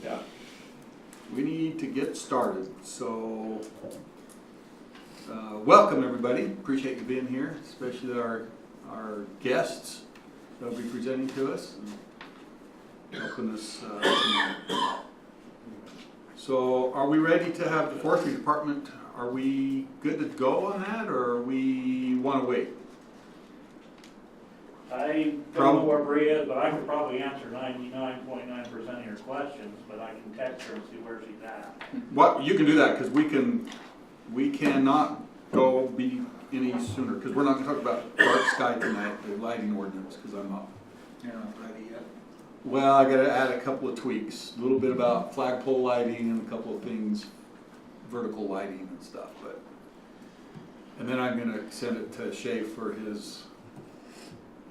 Yeah. We need to get started, so welcome everybody. Appreciate you being here, especially our guests that will be presenting to us and helping us tonight. So are we ready to have the forestry department? Are we good to go on that, or we want to wait? I don't know where Bree is, but I could probably answer 99.9% of your questions, but I can text her and see where she's at. What, you can do that, because we cannot go be any sooner, because we're not going to talk about dark sky tonight, the lighting ordinance, because I'm not. You're not ready yet. Well, I got to add a couple of tweaks, a little bit about flagpole lighting and a couple of things, vertical lighting and stuff, and then I'm going to send it to Shay for his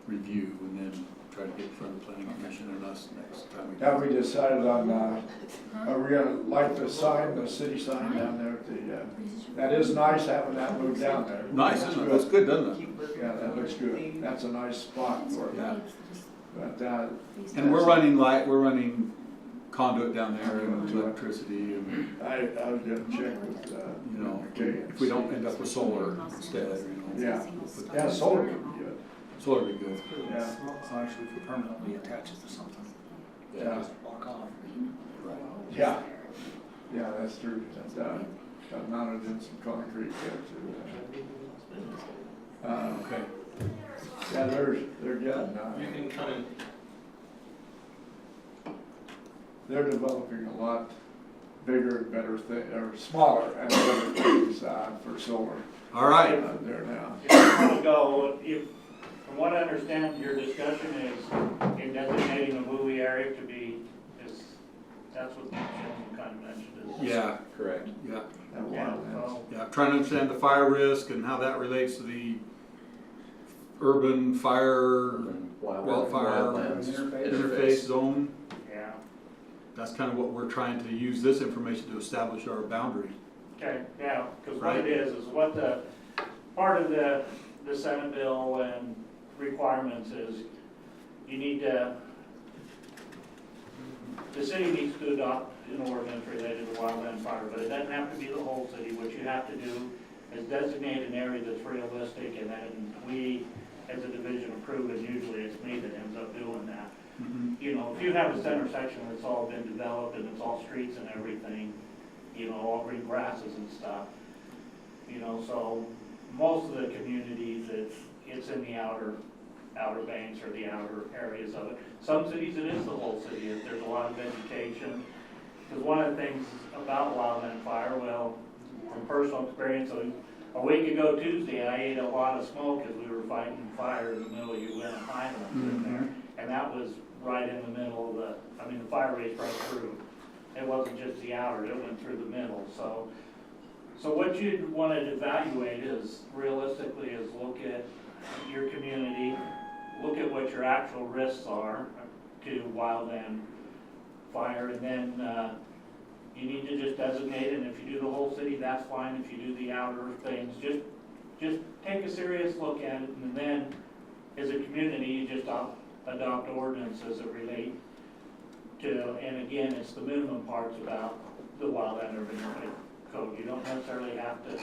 review, and then try to get in front of the planning commission and us next time we Have we decided on, are we gonna light the sign, the city sign down there at the, that is nice having that moved down there. Nice, isn't it? That's good, doesn't it? Yeah, that looks good. That's a nice spot for it. Yeah. But, And we're running conduit down there and electricity, and I was gonna check with, you know, okay. if we don't end up with solar instead, you know. Yeah, solar would be good. Solar would be good. Yeah. So actually, if it permanently attaches to something, Yeah. just walk off. Yeah. Yeah, that's true. That's, got mounted in some concrete there too. Okay. Yeah, they're getting, You can kind of, they're developing a lot bigger and better thing, or smaller and better things for solar. All right. There now. If you want to go, from what I understand, your discussion is in designating a movie area to be, that's what Jim kind of mentioned. Yeah. Correct. Yeah. That Yeah, wildlands. so, Yeah. Trying to understand the fire risk and how that relates to the urban fire wildfire Wildlands interface zone. yeah, That's kind of what we're trying to use this information to establish our boundary. okay, yeah, because what Right. it is what the, part of the Senate bill and requirements is, you need to, the city needs to adopt an ordinance related to wildland fire, but it doesn't have to be the whole city. What you have to do is designate an area that's realistic, and then we, as a division, approve, and usually it's me that ends up doing that. You know, if you have a center section that's all been developed and it's all streets and everything, you know, all green grasses and stuff, you know, so most of the communities, it's in the outer banks or the outer areas of it. Some cities, it is the whole city. If there's a lot of vegetation. Because one of the things about wildland fire, well, from personal experience, a week ago Tuesday, I ate a lot of smoke as we were fighting fire in the middle of Uinta Highlands in there. And that was right in the middle of the fire raced right through. It wasn't just the outer, it went through the middle. So what you'd want to evaluate is, realistically, is look at your community, look at what your actual risks are to wildland fire, and then you need to just designate it. And if you do the whole city, that's fine. If you do the outer things, just take a serious look at it, and then as a community, you just adopt ordinances that relate to, and again, it's the minimum parts about the wildland urban area code. You don't necessarily have to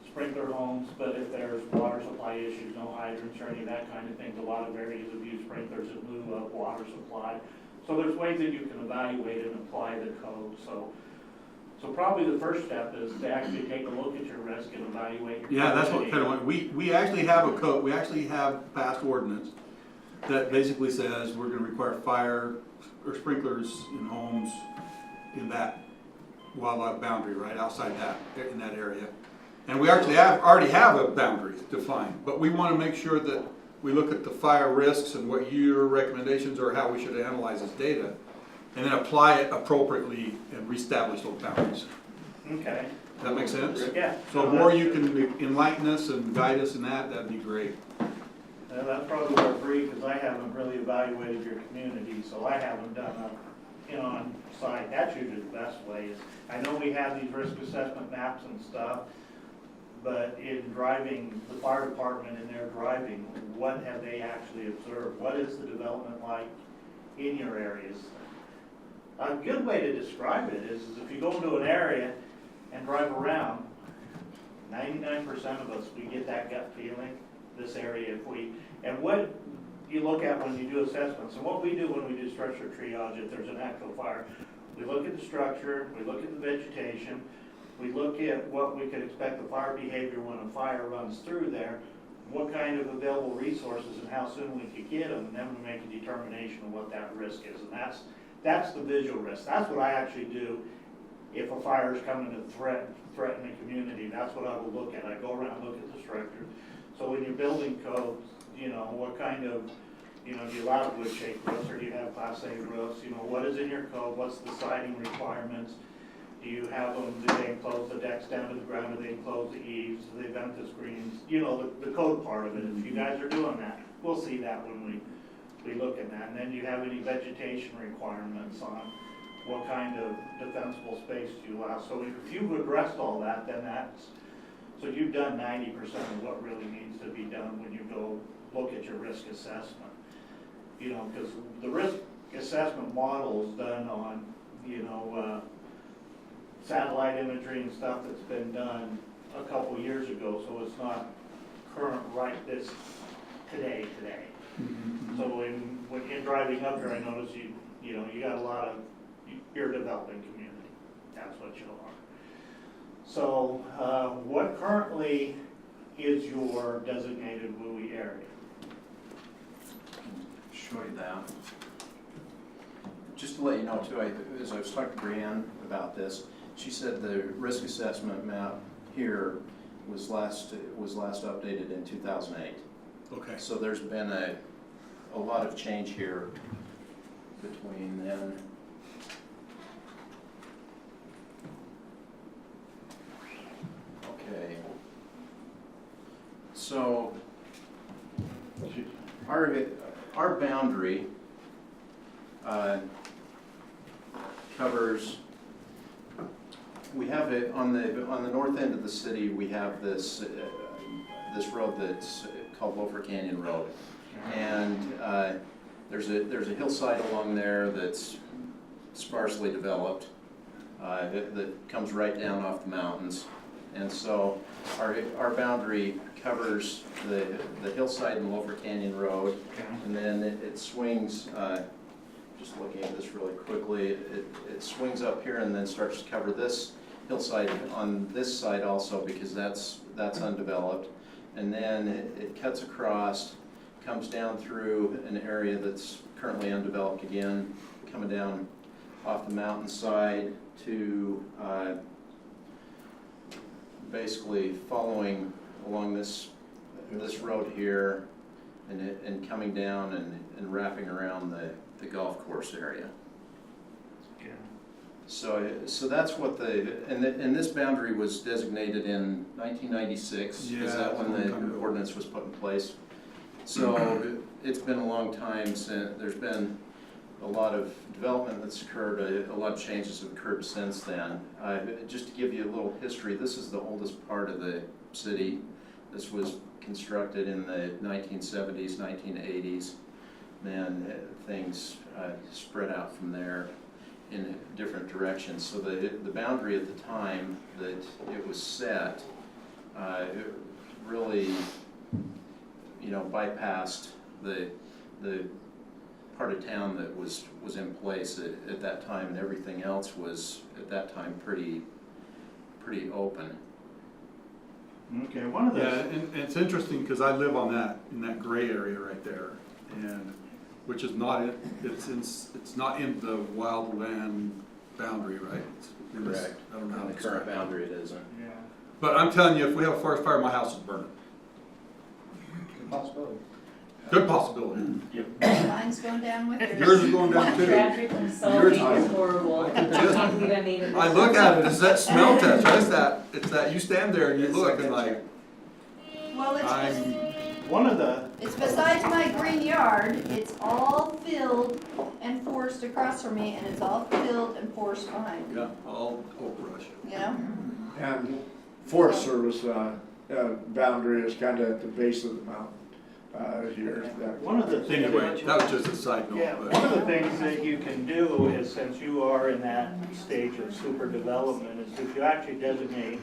sprinkler homes, but if there's water supply issues, no hydrants or any of that kind of things, a lot of areas have used sprinklers that move up water supply. So there's ways that you can evaluate and apply the code. So probably the first step is to actually take a look at your risk and evaluate your Yeah, that's what community. kind of, we actually have a code, we actually have passed ordinance that basically says we're gonna require fire or sprinklers in homes in that wildlife boundary, right outside that, in that area. And we actually already have a boundary defined, but we wanna make sure that we look at the fire risks and what your recommendations are, how we should analyze this data, and then apply it appropriately and reestablish those boundaries. Okay. Does that make sense? Yeah. So the more you can enlighten us and guide us in that, that'd be great. That's probably where Bree, because I haven't really evaluated your community, so I haven't done a, on-site. That's usually the best way is, I know we have these risk assessment maps and stuff, but in driving the fire department and their driving, what have they actually observed? What is the development like in your areas? A good way to describe it is if you go into an area and drive around, 99% of us, we get that gut feeling, this area, and what you look at when you do assessments, and what we do when we do structure triage, if there's an actual fire, we look at the structure, we look at the vegetation, we look at what we could expect the fire behavior when a fire runs through there, what kind of available resources and how soon we could get them, and then we make a determination of what that risk is. And that's the visual risk. That's what I actually do if a fire is coming to threaten the community. That's what I will look at. I go around and look at the structure. So when you're building codes, you know, what kind of, you know, do you allow wood shake roofs or do you have Class A roofs? You know, what is in your code? What's the siding requirements? Do you have them, do they enclose the decks down to the ground? Do they enclose the eaves? Do they vent the screens? You know, the code part of it. If you guys are doing that, we'll see that when we look at that. And then do you have any vegetation requirements on what kind of defensible space do you allow? So if you've addressed all that, then so you've done 90% of what really needs to be done when you go look at your risk assessment. You know, because the risk assessment model is done on, you know, satellite imagery and stuff that's been done a couple years ago, so it's not current right this today. Mm-hmm. So when you're driving up here, I notice you know, you got a lot of, you're a developing community. That's what you are. So what currently is your designated WUI area? Show you that. Just to let you know too, as I was talking to Brianne about this, she said the risk assessment map here was last updated in 2008. Okay. So there's been a lot of change here between then. Okay. So our boundary covers. We have it on the north end of the city. We have this road that's called Loafer Canyon Road, and there's a hillside along there that's sparsely developed that comes right down off the mountains, and so our boundary covers the hillside and Loafer Canyon Road, and then it swings. Just looking at this really quickly, it swings up here and then starts to cover this hillside on this side also, because that's undeveloped, and then it cuts across, comes down through an area that's currently undeveloped again, coming down off the mountainside to basically following along this road here, and coming down and wrapping around the golf course area. Yeah. So that's what and this boundary was designated in 1996. Yeah, Is that when that's a long time the ago. ordinance was put in place? So it's been a long time since. There's been a lot of development that's occurred. A lot of changes have occurred since then. Just to give you a little history, this is the oldest part of the city. This was constructed in the 1970s, 1980s. Then things spread out from there in different directions. So the boundary at the time that it was set, it really, you know, bypassed the part of town that was in place at that time, and everything else was at that time pretty open. Okay, one of Yeah, those. and it's interesting because I live in that gray area right there, and which is not it's not in the wildland boundary, right? It's in this- Correct. I don't know how On the to current describe it. boundary, it isn't. Yeah. But I'm telling you, if we have a forest fire, my house is burning. Possibility. Good possibility. Mine's going down with yours. Yours is going down too. Traffic and so Yours- is horrible. I just- can't believe I made it this I look far. at it, it's that smell test, right? It's that you stand there and you look and like, Well, I'm, One of the, it's besides my green yard, it's all filled and forest across from me, and it's all filled and forest behind me, yeah, all oak brush. you know? And Forest Service boundary is kind of at the base of the mountain. here. That- One of the Anyway, that was just a side Yeah, note, one but of the things that you can do is, since you are in that stage of super development, is if you actually designate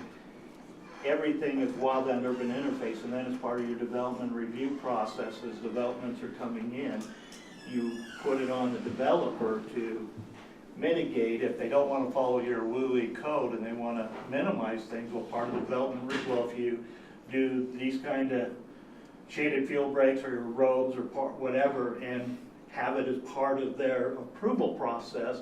everything as wildland urban interface, and then as part of your development review process, as developments are coming in, you put it on the developer to mitigate if they don't want to follow your WUI code and they want to minimize things. Well, part of the development, well, if you do these kind of shaded field breaks or roads or whatever, and have it as part of their approval process,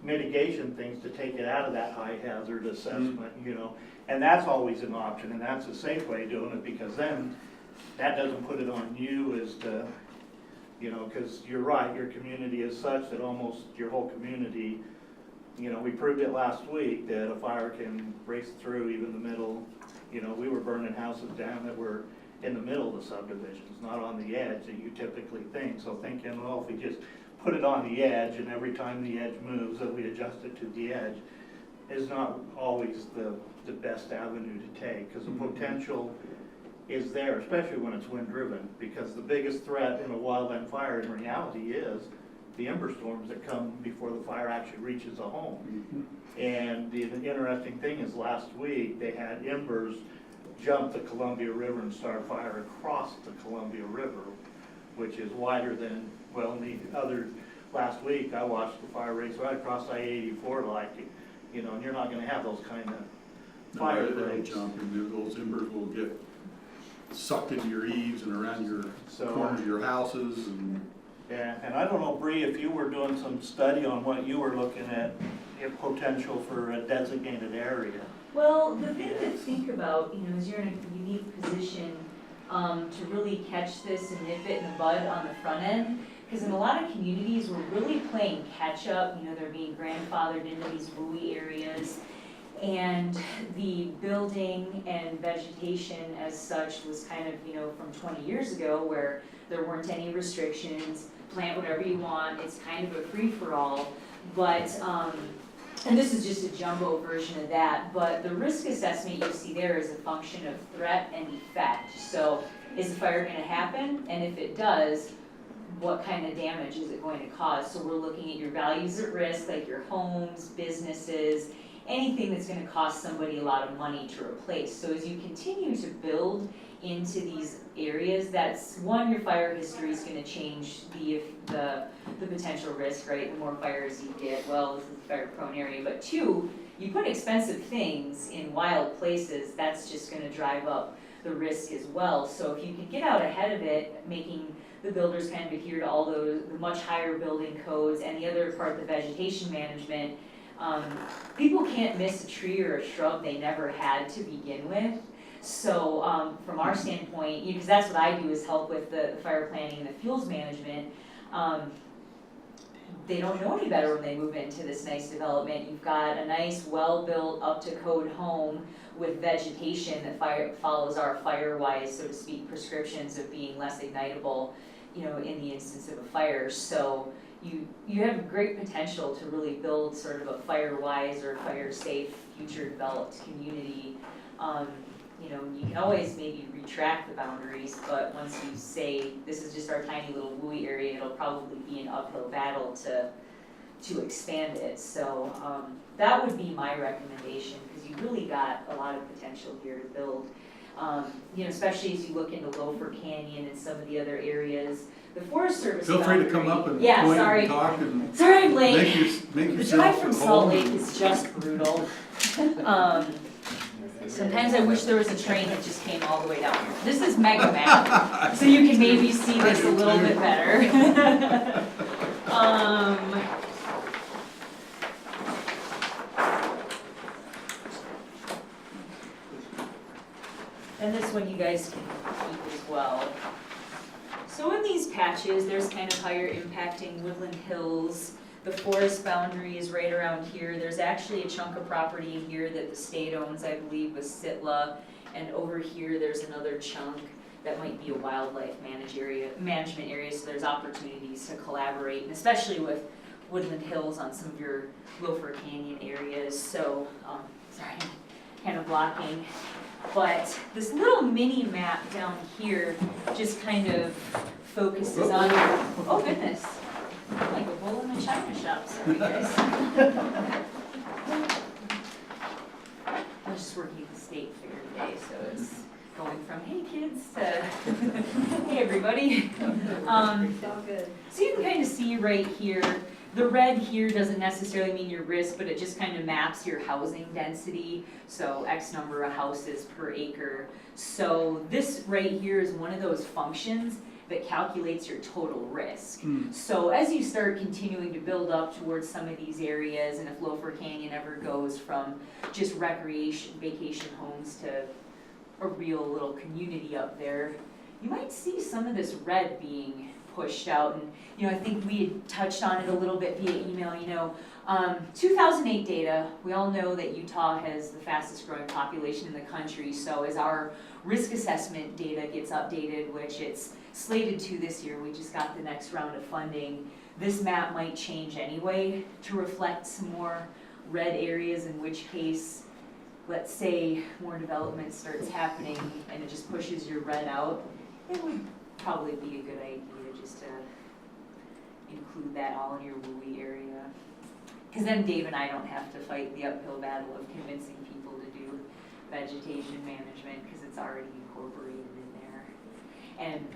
mitigation things to take it out of that high hazard assessment, you know. And that's always an option, and that's a safe way of doing it, because then that doesn't put it on you as to, you know, because you're right, your community is such that almost your whole community, you know, we proved it last week that a fire can race through even the middle. You know, we were burning houses down that were in the middle of the subdivisions, not on the edge that you typically think. So thinking, well, if we just put it on the edge and every time the edge moves that we adjust it to the edge, is not always the best avenue to take, because the potential is there, especially when it's wind driven, because the biggest threat in a wildland fire in reality is the ember storms that come before the fire actually reaches a home. And the interesting thing is last week they had embers jump the Columbia River and start fire across the Columbia River, which is wider than, well, in the other, last week I watched the fire race right across I-84, like, you know, and you're not gonna have those kind of fire they'll breaks. jump, and those embers will get sucked into your eaves and around your So- corners of your houses, and Yeah, and I don't know, Bree, if you were doing some study on what you were looking at, if potential for a designated area. Well, the thing to think about, you know, is you're in a unique position to really catch this and nip it in the bud on the front end. Because in a lot of communities, we're really playing catch up, you know, they're being grandfathered into these WUI areas. And the building and vegetation as such was kind of, you know, from 20 years ago where there weren't any restrictions, plant whatever you want, it's kind of a free-for-all. But, and this is just a jumbo version of that, but the risk assessment you see there is a function of threat and effect. So is the fire gonna happen? And if it does, what kind of damage is it going to cause? So we're looking at your values at risk, like your homes, businesses, anything that's gonna cost somebody a lot of money to replace. So as you continue to build into these areas, that's one, your fire history is gonna change the potential risk, right? The more fires you get, well, this is a fire prone area, but two, you put expensive things in wild places, that's just gonna drive up the risk as well. So if you could get out ahead of it, making the builders kind of adhere to all the much higher building codes, and the other part, the vegetation management, people can't miss a tree or a shrub they never had to begin with. So from our standpoint, because that's what I do is help with the fire planning and the fuels management, they don't know any better when they move into this nice development. You've got a nice, well-built, up-to-code home with vegetation that follows our fire-wise, so to speak, prescriptions of being less ignitable, you know, in the instance of a fire. So you have great potential to really build sort of a fire-wise or fire-safe, future-developed community. You know, you can always maybe retract the boundaries, but once you say this is just our tiny little WUI area, it'll probably be an uphill battle to expand it. So that would be my recommendation, because you really got a lot of potential here to build. You know, especially as you look into Loafer Canyon and some of the other areas. The Forest Service feel free to come boundary- up and Yeah, point sorry. and talk and Sorry, I'm late. make The yourself drive from at Salt home. Lake is just brutal. Sometimes I wish there was a train that just came all the way down here. This is Mega Map, so you can maybe see this a little bit better. And this one you guys can keep as well. So in these patches, there's kind of how you're impacting Woodland Hills. The forest boundary is right around here. There's actually a chunk of property in here that the state owns, I believe, with Sitla. And over here, there's another chunk that might be a wildlife management area, so there's opportunities to collaborate, and especially with Woodland Hills on some of your Loafer Canyon areas. So, sorry, kind of blocking. But this little mini map down here just kind of focuses on, oh goodness, I'm like a bull in a china shop, sorry guys. I was just working at the state fair today, so it's going from, hey kids, to, hey everybody. It's all good. So you can kind of see right here, the red here doesn't necessarily mean your risk, but it just kind of maps your housing density. So X number of houses per acre. So this right here is one of those functions that calculates your total risk. So as you start continuing to build up towards some of these areas, and if Loafer Canyon ever goes from just recreation, vacation homes to a real little community up there, you might see some of this red being pushed out. And I think we had touched on it a little bit via email. 2008 data, we all know that Utah has the fastest growing population in the country. So as our risk assessment data gets updated, which it's slated to this year, we just got the next round of funding, this map might change anyway to reflect some more red areas, in which case, let's say more development starts happening and it just pushes your red out, it would probably be a good idea just to include that all in your WUI area. Because then Dave and I don't have to fight the uphill battle of convincing people to do vegetation management, because it's already incorporated in there. And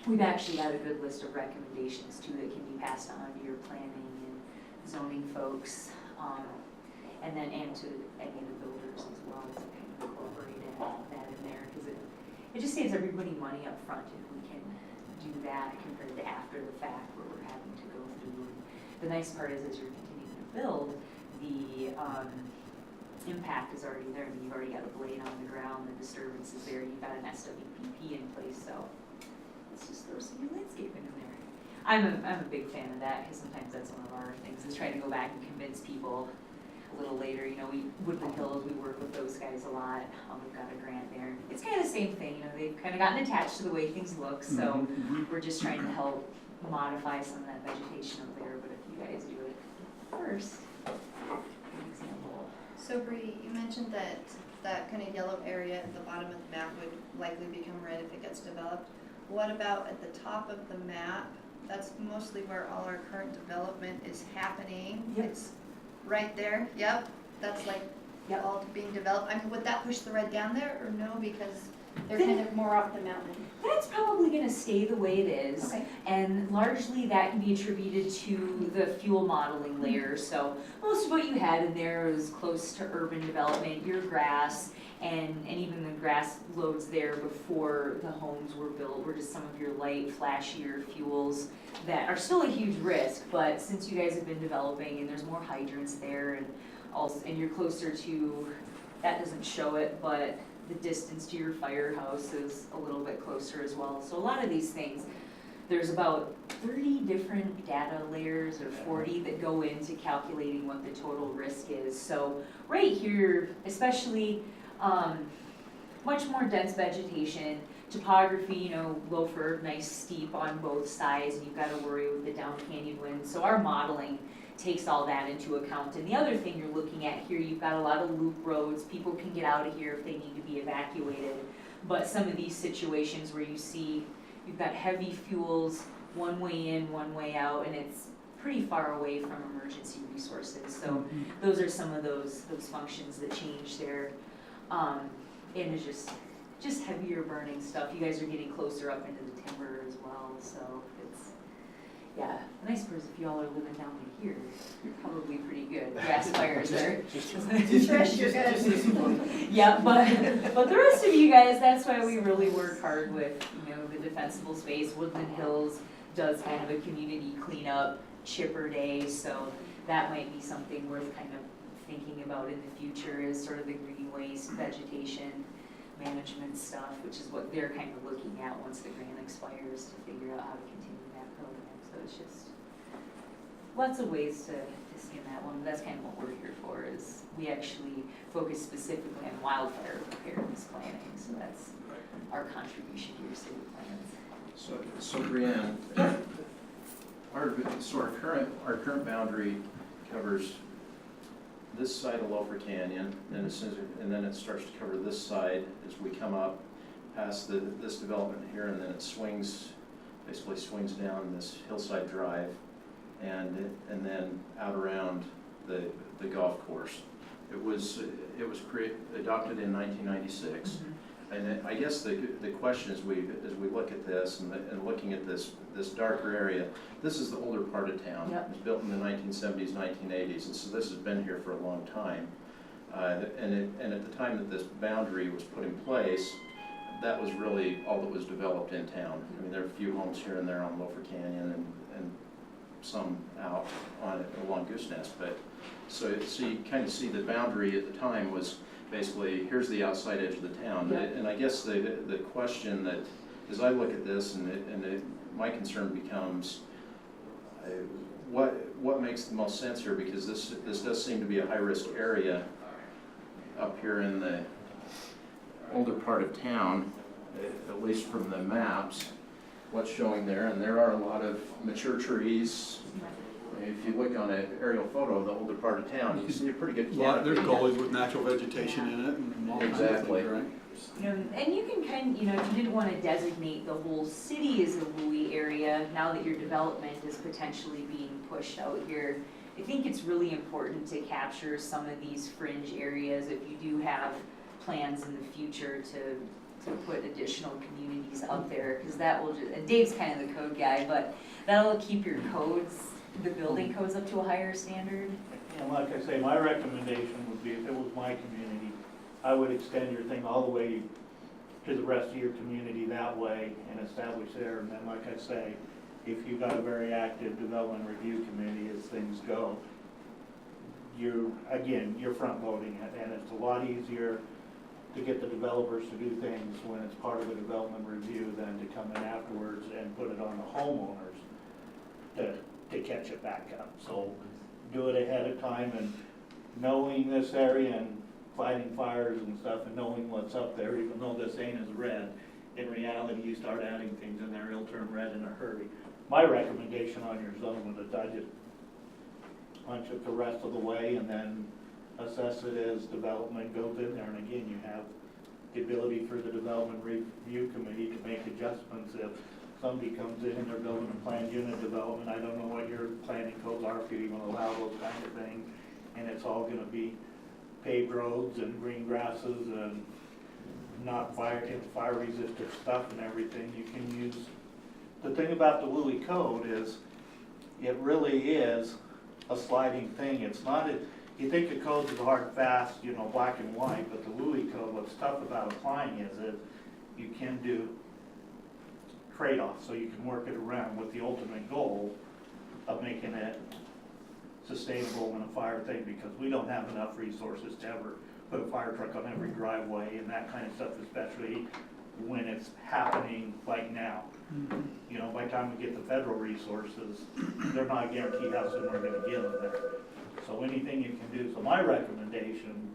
we've actually got a good list of recommendations too that can be passed on to your planning and zoning folks, and to any of the builders as well, to kind of incorporate that in there, because it just saves everybody money up front if we can do that compared to after the fact where we're having to go through. The nice part is as you're continuing to build, the impact is already there. I mean, you've already got a blade on the ground, the disturbance is there, you've got an SWPP in place, so let's just throw some new landscaping in there. I'm a big fan of that, because sometimes that's one of our things, is trying to go back and convince people a little later. Woodland Hills, we work with those guys a lot. We've got a grant there. It's kind of the same thing, they've kind of gotten attached to the way things look, so we're just trying to help modify some of that vegetation up there, but if you guys do it first, an example. So Bree, you mentioned that kind of yellow area at the bottom of the map would likely become red if it gets developed. What about at the top of the map? That's mostly where all our current development is happening. Yep. It's right there, yep. That's like all being developed. I mean, would that push the red down there or no, because they're kind of more off the mountain? That's probably going to stay the way it is. Okay. And largely that can be attributed to the fuel modeling layer. So most of what you had in there was close to urban development, your grass, and even the grass loads there before the homes were built were just some of your light, flashier fuels that are still a huge risk. But since you guys have been developing and there's more hydrants there, and you're closer to, that doesn't show it, but the distance to your firehouse is a little bit closer as well. So a lot of these things, there's about 30 different data layers or 40 that go into calculating what the total risk is. So right here, especially much more dense vegetation, topography, Loafer, nice steep on both sides, and you've got to worry with the down canyon wind. So our modeling takes all that into account. And the other thing you're looking at here, you've got a lot of loop roads. People can get out of here if they need to be evacuated. But some of these situations where you see you've got heavy fuels, one way in, one way out, and it's pretty far away from emergency resources. So those are some of those functions that change there. And it's just heavier burning stuff. You guys are getting closer up into the timber as well, so it's, yeah. The nice part is if y'all are living down in here, you're probably pretty good. Grass fires there. Trish, you're good. Yeah, but the rest of you guys, that's why we really work hard with, the defensible space. Woodland Hills does kind of a community cleanup chipper day, so that might be something worth kind of thinking about in the future, is sort of the green waste, vegetation management stuff, which is what they're kind of looking at once the grant expires to figure out how to continue that program. So it's just lots of ways to skin that one. But that's kind of what we're here for, is we actually focus specifically on wildfire preparedness planning. So that's our contribution to your city plans. So Brianne, our current boundary covers this side of Loafer Canyon, and and then it starts to cover this side as we come up past this development here, and then it basically swings down this hillside drive, and then out around the golf course. It was adopted in 1996. And I guess the question as we look at this and looking at this darker area, this is the older part of town. Yep. It was built in the 1970s, 1980s, and so this has been here for a long time. And at the time that this boundary was put in place, that was really all that was developed in town. I mean, there are a few homes here and there on Loafer Canyon and some out along Goose Nest, but so you kind of see the boundary at the time was basically, here's the outside edge of the town. Yeah. And I guess the question that, as I look at this, my concern becomes, what makes the most sense here? Because this does seem to be a high-risk area up here in the older part of town, at least from the maps, what's showing there. And there are a lot of mature trees. If you look on an aerial photo of the older part of town, you see a pretty good canopy. There's gullies with natural vegetation in it and all kinds of Exactly. things, right? You know, and you can if you did want to designate the whole city as a WUI area, now that your development is potentially being pushed out here, I think it's really important to capture some of these fringe areas if you do have plans in the future to put additional communities up there, because that will just, and Dave's kind of the code guy, but that'll keep your codes, the building codes up to a higher standard. And like I say, my recommendation would be, if it was my community, I would extend your thing all the way to the rest of your community that way and establish there. And then, like I say, if you've got a very active development review committee as things go, you're front loading it, and it's a lot easier to get the developers to do things when it's part of a development review than to come in afterwards and put it on the homeowners to catch it back up. So do it ahead of time, and knowing this area and fighting fires and stuff and knowing what's up there, even though this ain't as red, in reality you start adding things in there, it'll turn red in a hurry. My recommendation on your zone was I just punch it the rest of the way and then assess it as development goes in there. And again, you have the ability for the development review committee to make adjustments if somebody comes in and they're building a planned unit development. I don't know what your planning codes are if you even allow those kind of things, and it's all gonna be paved roads and green grasses and not fire resistant stuff and everything. You can use, the thing about the WUI code is it really is a sliding thing. It's not you think the codes are hard, fast, black and white, but the WUI code, what's tough about applying is that you can do trade-offs, so you can work it around with the ultimate goal of making it sustainable when a fire thing, because we don't have enough resources to ever put a fire truck on every driveway and that kind of stuff, especially when it's happening like now. By the time we get the federal resources, they're not guaranteed how soon we're gonna get them there. So anything you can do. So my recommendation,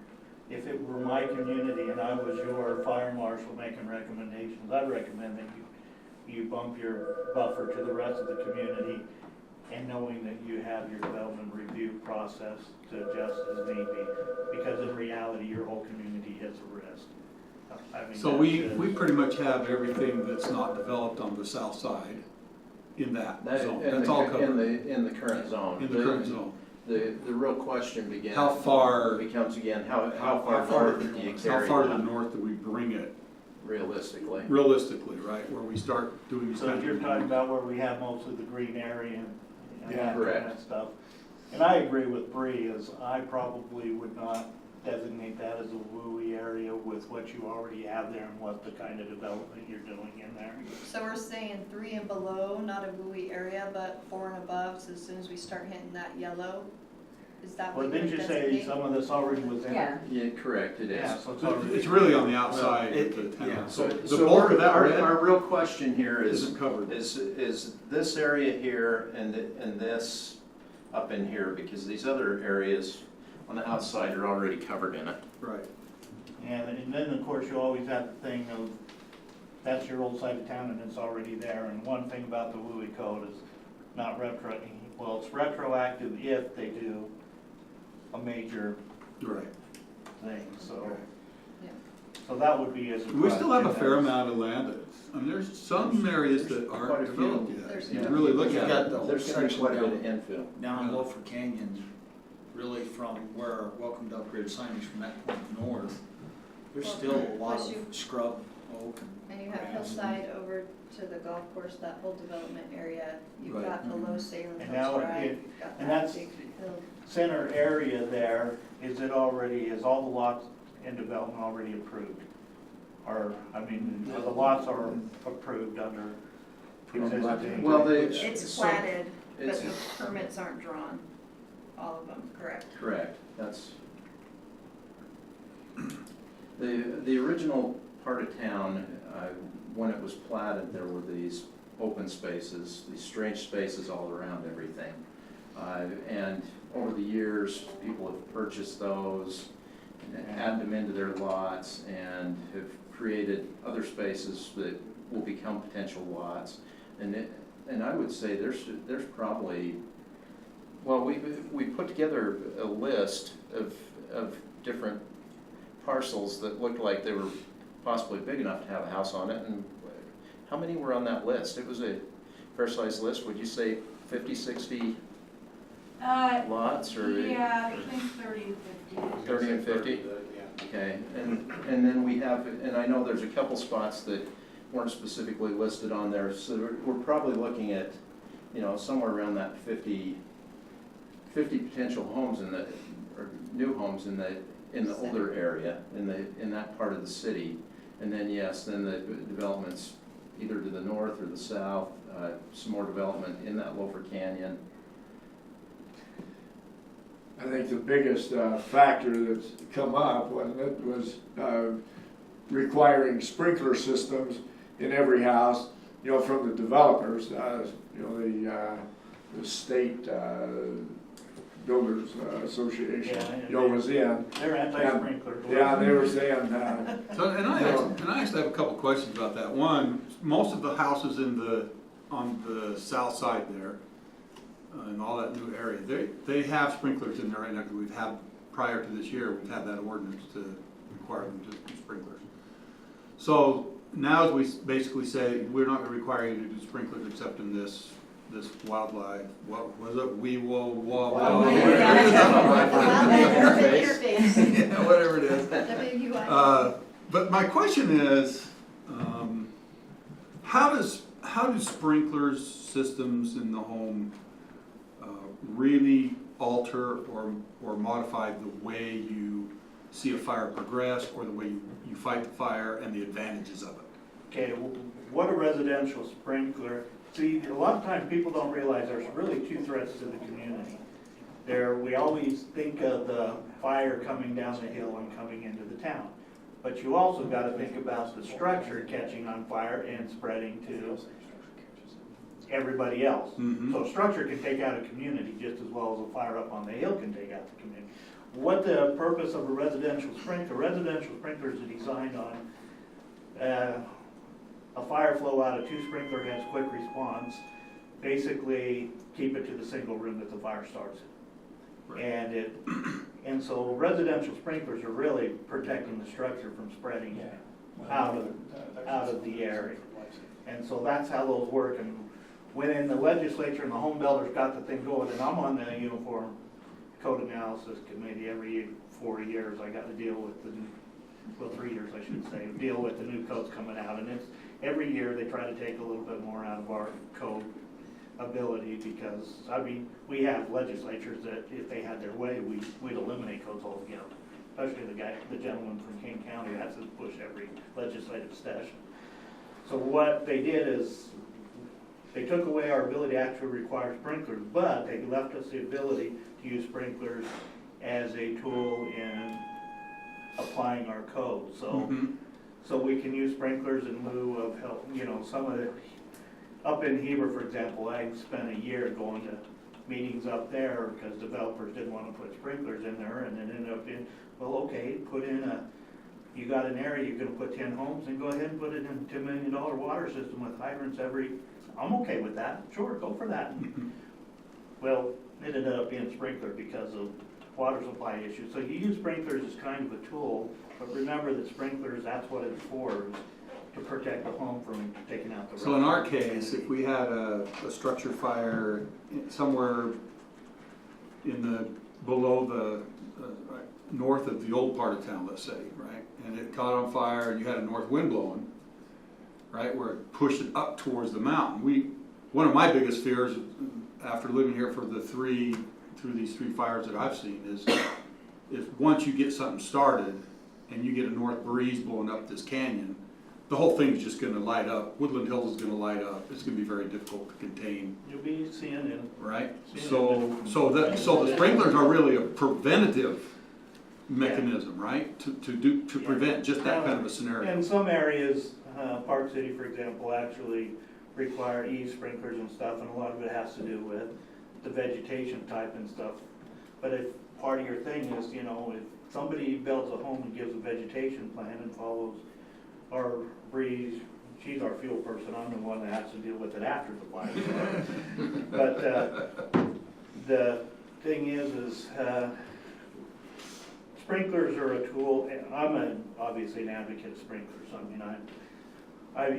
if it were my community and I was your fire marshal making recommendations, I'd recommend that you bump your buffer to the rest of the community, and knowing that you have your development review process to adjust as need be, because in reality, your whole community is a risk. I mean, So we pretty much have everything that's not developed on the south side in that zone. That's all covered in the current zone. in the current zone. The real question becomes How far again, how far north do you carry How far to it the north do we bring it realistically? realistically, right? Where we start doing these So kinds if you're of talking about where we have most of the green area and Yeah. that kind Correct. of stuff. And I agree with Bree, is I probably would not designate that as a WUI area with what you already have there and what the kind of development you're doing in there. So we're saying 3 and below, not a WUI area, but 4 and above, so as soon as we start hitting that yellow, is that Well, what you're didn't you say designating? some of this already was in Yeah. it? Yeah, correct, it is. Yeah, so it's already. It's really on the outside Well, of the town. Yeah, So so the bulk of that our red real question here isn't covered. is this area here and this up in here, because these other areas on the outside are already covered in it. Right. And then, of course, you always have the thing of, that's your old side of town and it's already there. And one thing about the WUI code is not it's retroactive if they do a major Right. thing, so. Okay. So that would be as a. We still have a fair question. amount of land that's, I mean, there's some areas that Quite aren't a few. developed yet. There's- You really look You've at got it. the whole There's gonna be section quite a bit down, of infill. down in Loafer Canyon, really from where Welcome to Upgrade signage from that point north. There's Well, still a lot plus you- of scrub, oak, And you have grass. Hillside over to the golf course, that whole development area. You've Right. got below Salem And Hills now it- Drive, you've got and that that's- big hill. Center area there, is it already, is all the lots in development already approved? Or, I mean, the lots are approved under existing. Well, they. It's so- platted, but it's- the permits aren't drawn, all of them, correct? Correct, that's. The original part of town, when it was platted, there were these open spaces, these strange spaces all around everything. And over the years, people have purchased those and added them into their lots and have created other spaces that will become potential lots. And I would say there's probably, well, we put together a list of different parcels that looked like they were possibly big enough to have a house on it, and how many were on that list? It was a fair-sized list, would you say 50, 60 lots, or? Yeah, between 30 and 50. 30 and 50? Okay, and then we have, and I know there's a couple spots that weren't specifically listed on there, so we're probably looking at, you know, somewhere around that 50 potential homes in the, or new homes in the older area, in that part of the city. And then, yes, then the developments either to the north or the south, some more development in that Loafer Canyon. I think the biggest factor that's come up, wasn't it, was requiring sprinkler systems in every house, you know, from the developers, you know, the state builders association, Yeah, you know, was in. They're anti-sprinkler. Yeah, they were saying, So, and I actually have a couple questions about that. One, most of the houses on the south side there, and all that new area, they have sprinklers in there right now, because we've had, prior to this year, we've had that ordinance to require them to do sprinklers. So now as we basically say, we're not gonna require you to do sprinklers except in this wildlife, what was it, Interface, yeah, whatever it is. WUI. But my question is, how do sprinklers systems in the home really alter or modify the way you see a fire progress, or the way you fight the fire and the advantages of it? Okay, what a residential sprinkler, see, a lot of times people don't realize there's really two threats to the community. We always think of the fire coming down the hill and coming into the town. But you also gotta think about the structure catching on fire and spreading to everybody else. Mhm. So structure can take out a community just as well as a fire up on the hill can take out the community. What the purpose of a residential sprinklers are designed on, a fire flow out of two sprinkler heads, quick response, basically keep it to the single room that the fire starts in. Right. And so residential sprinklers are really protecting the structure from spreading out of the area. And so that's how those work. And when in the legislature and the home builders got the thing going, and I'm on the Uniform Code Analysis Committee every 4 years, I got to deal with the, well, 3 years I should say, deal with the new codes coming out. And it's, every year they try to take a little bit more out of our code ability, because, I mean, we have legislatures that if they had their way, we'd eliminate codes altogether. Especially the gentleman from King County has to push every legislative session. So what they did is, they took away our ability to actually require sprinklers, but they left us the ability to use sprinklers as a tool in applying our code. So, Mhm. so we can use sprinklers in lieu of help, you know, some of the, up in Heber, for example, I spent a year going to meetings up there because developers didn't want to put sprinklers in there, and then ended up in, well, okay, put in you got an area, you're gonna put 10 homes, and go ahead and put it in a $10 million water system with hydrants I'm okay with that, sure, go for that. Well, it ended up being sprinkler because of water supply issues. So you use sprinklers as kind of a tool, but remember that sprinklers, that's what it's for, is to protect the home from taking out the. So in our rest of the case, if community. we had a structure fire somewhere in the, below the, north of the old part of town, let's say, right? And it caught on fire and you had a north wind blowing, right, where it pushed it up towards the mountain. One of my biggest fears after living here for through these three fires that I've seen is once you get something started and you get a north breeze blowing up this canyon, the whole thing's just gonna light up. Woodland Hills is gonna light up. It's gonna be very difficult to contain, You'll be seeing it. right? So the sprinklers are really a preventative mechanism, right? To prevent just that kind of a scenario. In some areas, Park City, for example, actually require eave sprinklers and stuff, and a lot of it has to do with the vegetation type and stuff. But if part of your thing is, you know, if somebody builds a home and gives a vegetation plan and follows our Breeze, she's our field person, I'm the one that has to deal with it after the fire. But the thing is sprinklers are a tool, and I'm obviously an advocate of sprinklers. I mean,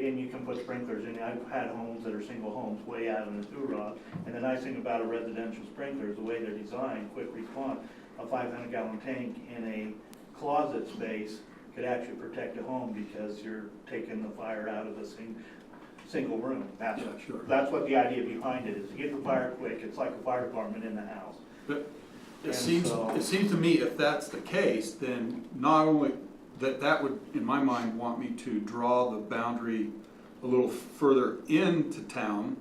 and you can put sprinklers in. I've had homes that are single homes way out in the Thurrah, and the nice thing about a residential sprinkler is the way they're designed, quick response. A 500-gallon tank in a closet space could actually protect a home because you're taking the fire out of a single room. Yeah, sure. That's what the idea behind it is, to get the fire quick. It's like a fire department in the house. But it And seems to me if that's the case, then not only that would, in my mind, want me to draw the boundary a little further into town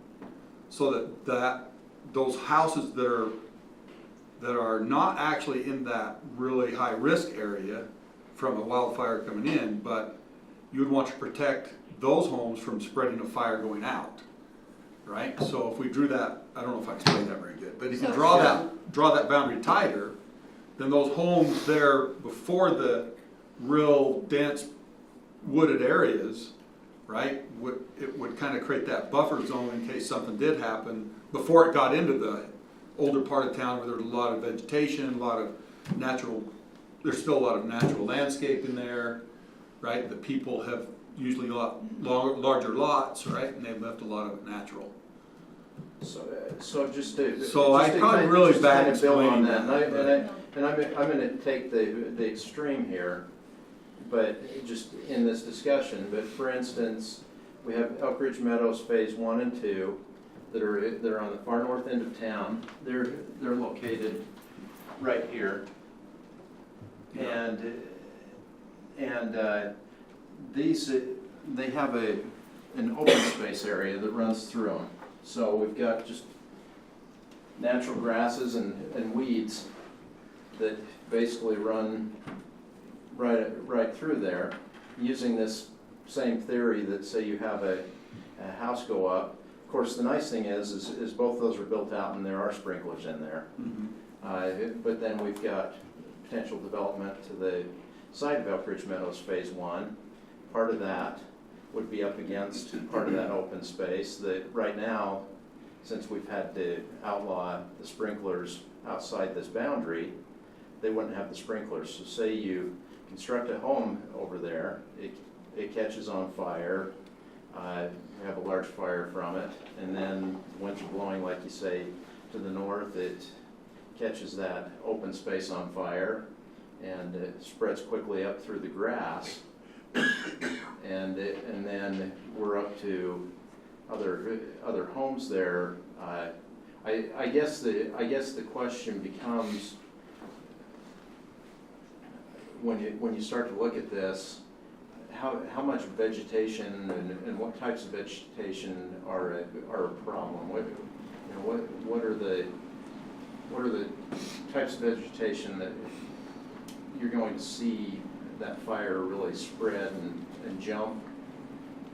so that those houses that are not actually in that really high risk area from a wildfire coming in, but you would want to protect those homes from spreading a fire going out, right? So if we drew that, I don't know if I explained that very good, but if you So- draw that boundary tighter, then those homes there before the real dense wooded areas, right, it would kind of create that buffer zone in case something did happen before it got into the older part of town where there's a lot of vegetation, there's still a lot of natural landscape in there, right? The people have usually a lot larger lots, right, and they've left a lot of it natural. So just to. So I probably really bad kind of build on explaining that, that, and I'm gonna take the extreme here, but just in this discussion, but for instance, we have Elk Ridge Meadows Phase 1 and 2 that are on the far north end of town. They're located right here. Yeah. And these, they have an open space area that runs through them. So we've got just natural grasses and weeds that basically run right through there, using this same theory that say you have a house go up. Of course, the nice thing is both those are built out and there are sprinklers in there. Mhm. But then we've got potential development to the side of Elk Ridge Meadows Phase 1. Part of that would be up against part of that open space that right now, since we've had to outlaw the sprinklers outside this boundary, they wouldn't have the sprinklers. So say you construct a home over there, it catches on fire, you have a large fire from it, and then winds are blowing, like you say, to the north, it catches that open space on fire, and it spreads quickly up through the grass, and then we're up to other homes there. I guess the question becomes, when you start to look at this, how much vegetation and what types of vegetation are a problem? What are the types of vegetation that you're going to see that fire really spread and jump?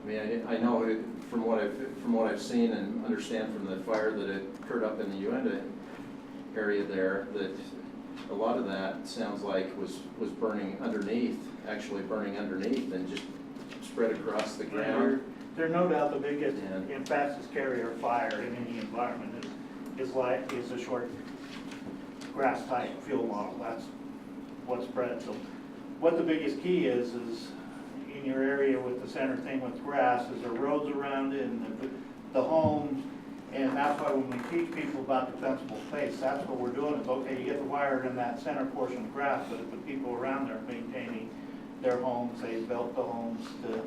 I mean, I know from what I've seen and understand from the fire that occurred up in the Uinta area there, that a lot of that sounds like was burning underneath, and just spread across the ground. There's no doubt the biggest And- and fastest carrier of fire in any environment is a short grass type fuel model, that's what's bred. So what the biggest key is in your area with the center thing with grass, is there roads around it and the homes, and that's why when we teach people about defensible space, that's what we're doing is, okay, you get the wire in that center portion of grass, but if the people around there are maintaining their homes, they built the homes to,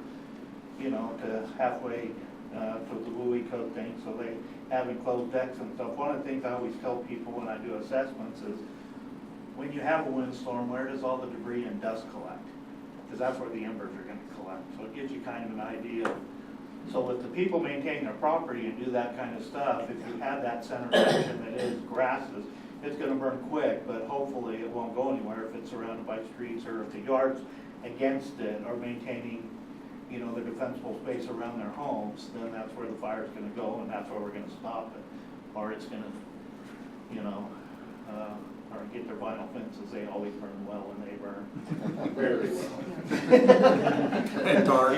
you know, to halfway to the WUI code thing, so they have enclosed decks and stuff. One of the things I always tell people when I do assessments is, when you have a windstorm, where does all the debris and dust collect? Because that's where the embers are gonna collect. So it gives you kind of an idea. So if the people maintain their property and do that kind of stuff, if you have that center section that is grasses, it's gonna burn quick, but hopefully it won't go anywhere if it's surrounded by streets, or if the yards against it are maintaining, you know, the defensible space around their homes, then that's where the fire's gonna go, and that's where we're gonna stop it. Or it's gonna, you know, or get their vinyl fences, they always burn well when they burn. Very well. And tar.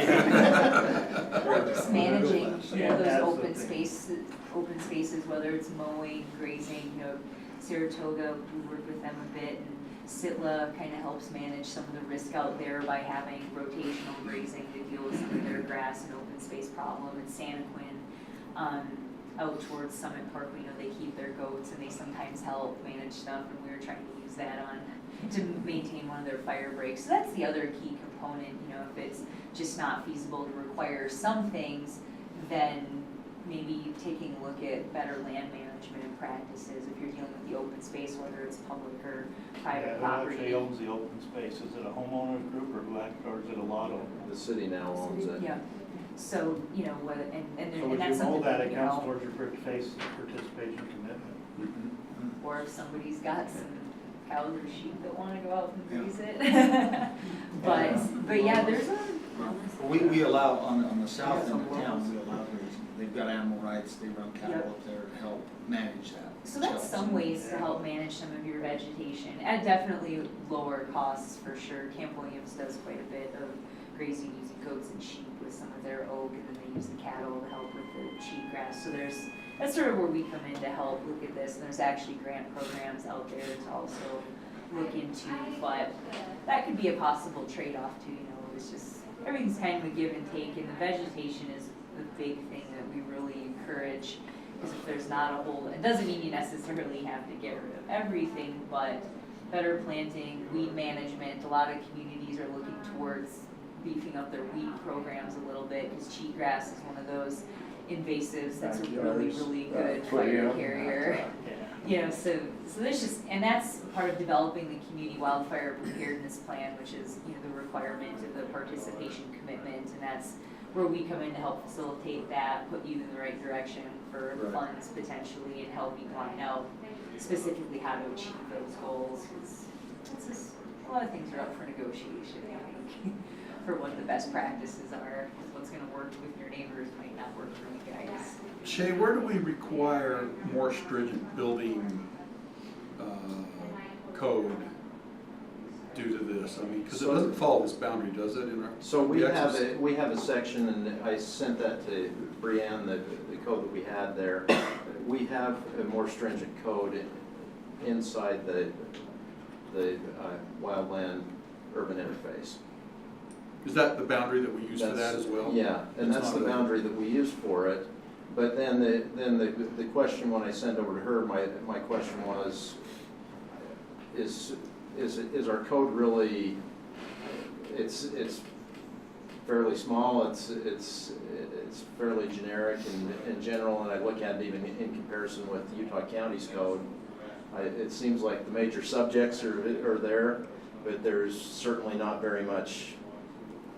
Just managing, you Yeah, know, those that's open the thing. spaces, whether it's mowing, grazing, you know, Saratoga, we work with them a bit, and Sitla kind of helps manage some of the risk out there by having rotational grazing to deal with some of their grass and open space problem. And Santaquin, out towards Summit Park, we know they keep their goats and they sometimes help manage stuff, and we were trying to use that to maintain one of their fire breaks. So that's the other key component, you know, if it's just not feasible to require some things, then maybe taking a look at better land management practices if you're dealing with the open space, whether it's public or private Who property. actually owns the open space? Is it a homeowners group or is it a lot owner? The city now owns it. Yeah, so, you know, what, and So and would that's you know something that that, it you counts know, towards your participation commitment? or if somebody's got some cows or sheep that wanna go out and graze it. But yeah, there's a, We allow, on the south end of town, we allow grazing. They've got animal rights, they run cattle Yep. up there to help manage that. so that's some ways to help manage some of your vegetation, at definitely lower costs for sure. Camp Williams does quite a bit of grazing using goats and sheep with some of their oak, and then they use the cattle to help with the cheatgrass. So that's sort of where we come in to help look at this, and there's actually grant programs out there to also look into, but that could be a possible trade-off too, you know, it's just, everything's kind of a give and take, and the vegetation is the big thing that we really encourage, because if there's not a whole, it doesn't mean you necessarily have to get rid of everything, but better planting, weed management, a lot of communities are looking towards beefing up their weed programs a little bit, because cheatgrass is one of those invasives that's a really, Backyards, really good tree, fire carrier. Yeah. You know, so there's just, and that's part of developing the community wildfire preparedness plan, which is, you know, the requirement of the participation commitment, and that's where we come in to help facilitate that, put you in the right direction for Right. funds potentially, and help you line out specifically how to achieve those goals, because it's just, a lot of things are up for negotiation, I think, for what the best practices are, because what's gonna work with your neighbors might not work for you guys. Shay, where do we require more stringent building code due to this? I mean, because it doesn't follow this boundary, does it? In our, So we have a section, and I sent that to Brianne, the code that we had there. We have a more stringent code inside the wildland urban interface. Is that the boundary that we use for that That's- as well? Yeah, and It's that's not the a- boundary that we use for it. But then the question when I sent over to her, my question was, is our code really, it's fairly small, it's fairly generic and in general, and I look at it even in comparison with Utah County's code. It seems like the major subjects are there, but there's certainly not very much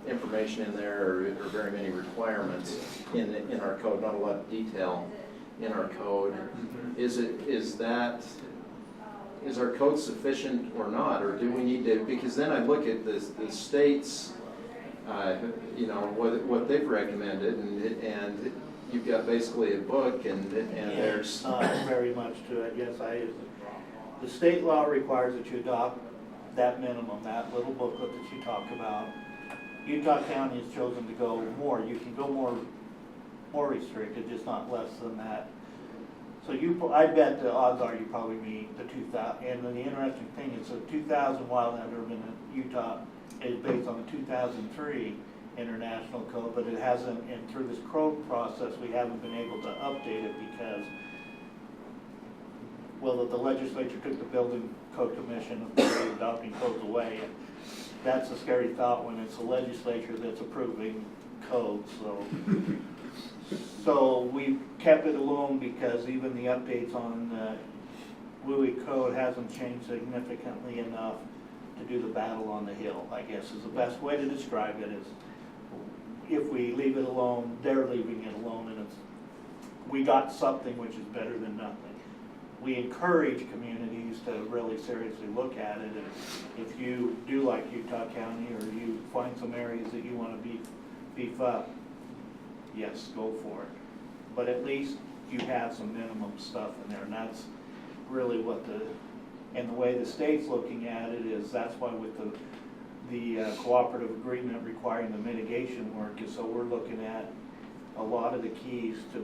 information in there or very many requirements in our code, not a lot of detail in our code. Is our code sufficient or not, or do we need to, because then I look at the states, you know, what they've recommended, and you've got basically a book, and there's. Very much to it, yes, the state law requires that you adopt that minimum, that little booklet that you talk about. Utah County has chosen to go more, you can go more restricted, just not less than that. So I bet the odds are you probably meet the 2,000, and then the interesting thing is the 2,000 wildland urban in Utah is based on the 2003 international code, but it hasn't, and through this code process, we haven't been able to update it because, well, the legislature took the building code commission of adopting codes away, and that's a scary thought when it's the legislature that's approving codes, so we kept it alone because even the updates on the WUI code hasn't changed significantly enough to do the battle on the hill, I guess is the best way to describe it. Is if we leave it alone, they're leaving it alone, and we got something which is better than nothing. We encourage communities to really seriously look at it, and if you do like Utah County or you find some areas that you want to beef up, yes, go for it. But at least you have some minimum stuff in there, and that's really what and the way the state's looking at it is that's why with the cooperative agreement requiring the mitigation work is so we're looking at a lot of the keys to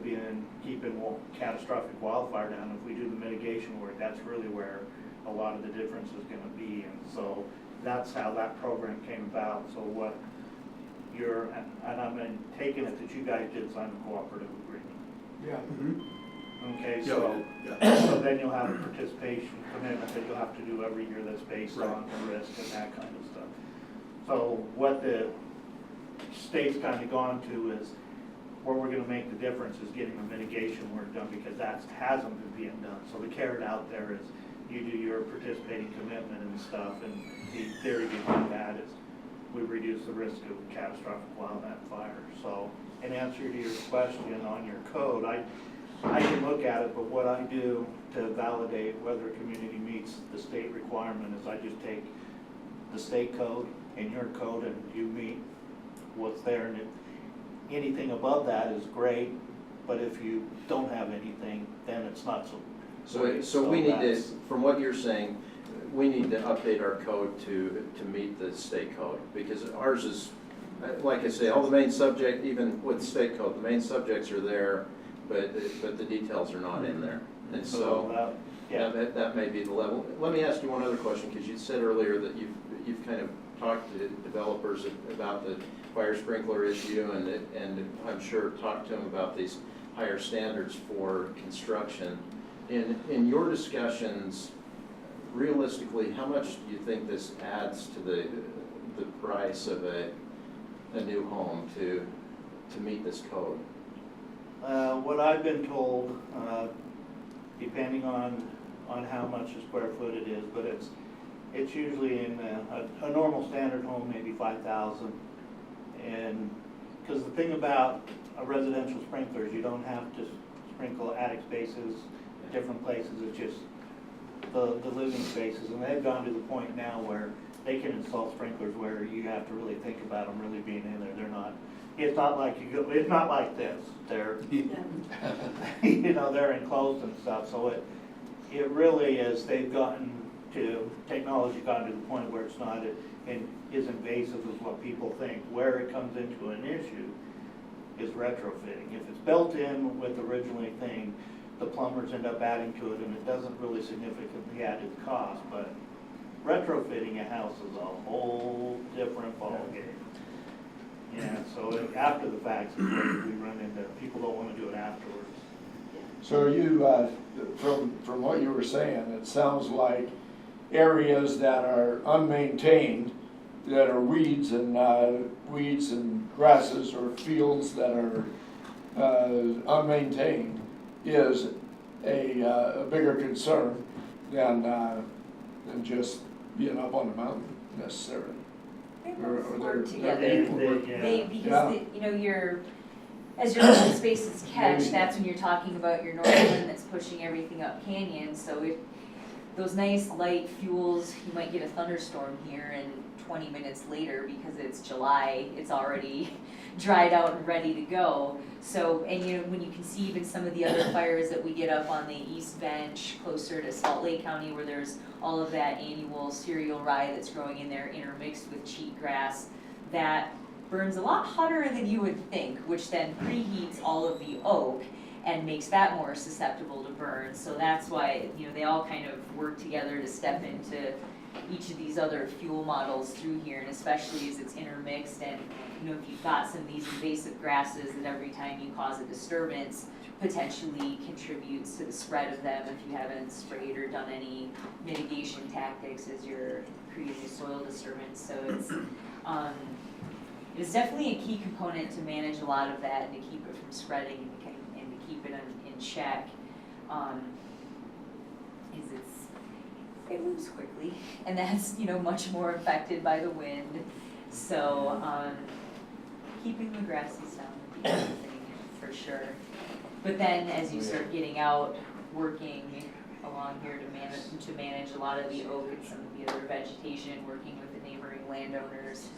keeping catastrophic wildfire down. If we do the mitigation work, that's really where a lot of the difference is going to be, and so that's how that program came about. So what and I'm taking it that you guys did sign a cooperative agreement. Yeah. Okay, Yeah, so, yeah. so then you'll have a participation commitment that you'll have to do every year that's based on the risk and that kind of stuff. So what the state's kind of gone to is where we're going to make the difference is getting the mitigation work done because that hasn't been being done. So the carrot out there is you do your participating commitment and stuff, and the theory behind that is we reduce the risk of catastrophic wildland fire. So in answer to your question on your code, I can look at it, but what I do to validate whether a community meets the state requirement is I just take the state code and your code and you meet what's there, and anything above that is great, but if you don't have anything, then it's not so great. So we need to, that's- from what you're saying, we need to update our code to meet the state code, because ours is, like I say, all the main subject, even with state code, the main subjects are there, but the details are not in there. And so yeah. that may be the level. Let me ask you one other question, because you said earlier that you've kind of talked to developers about the fire sprinkler issue, and I'm sure talked to them about these higher standards for construction. In your discussions, realistically, how much do you think this adds to the price of a new home to meet this code? What I've been told, depending on how much a square foot it is, but it's usually in a normal standard home, maybe 5,000. And because the thing about a residential sprinkler is you don't have to sprinkle attic spaces, different places. It's just the living spaces, and they've gone to the point now where they can install sprinklers where you have to really think about them really being in there. They're not. It's not like it's not like this. They're, you know, they're enclosed and stuff. So it really is. They've technology gotten to the point where it's not and is invasive as what people think. Where it comes into an issue is retrofitting. If it's built in with originally thing, the plumbers end up adding to it, and it doesn't really significantly add to the cost. But retrofitting a house is a whole different ballgame. Yeah, so after the fact, we run into people don't want to do it afterwards. So you, from what you were saying, it sounds like areas that are unmaintained, that are weeds and grasses, or fields that are unmaintained, is a bigger concern than just being up on the mountain necessarily. They Or both they're work together. Yeah. Because you know, as your open spaces catch, that's when you're talking about your north wind that's pushing everything up canyon. So if those nice light fuels, you might get a thunderstorm here, and 20 minutes later, because it's July, it's already dried out and ready to go. So, and you know, when you can see even some of the other fires that we get up on the East Bench, closer to Salt Lake County, where there's all of that annual cereal rye that's growing in there, intermixed with cheatgrass, that burns a lot hotter than you would think, which then preheats all of the oak. and makes that more susceptible to burn. So that's why, you know, they all kind of work together to step into each of these other fuel models through here, and especially as it's intermixed, and, you know, if you've got some of these invasive grasses that every time you cause a disturbance potentially contributes to the spread of them if you haven't sprayed or done any mitigation tactics as you're creating a soil disturbance. So it's definitely a key component to manage a lot of that and to keep it from spreading and to keep it in check. It moves quickly, and that's, you know, much more affected by the wind. So keeping the grasses down would be a thing for sure. But then as you start getting out, working along here to manage a lot of the oak and some of the other vegetation, working with the neighboring landowners,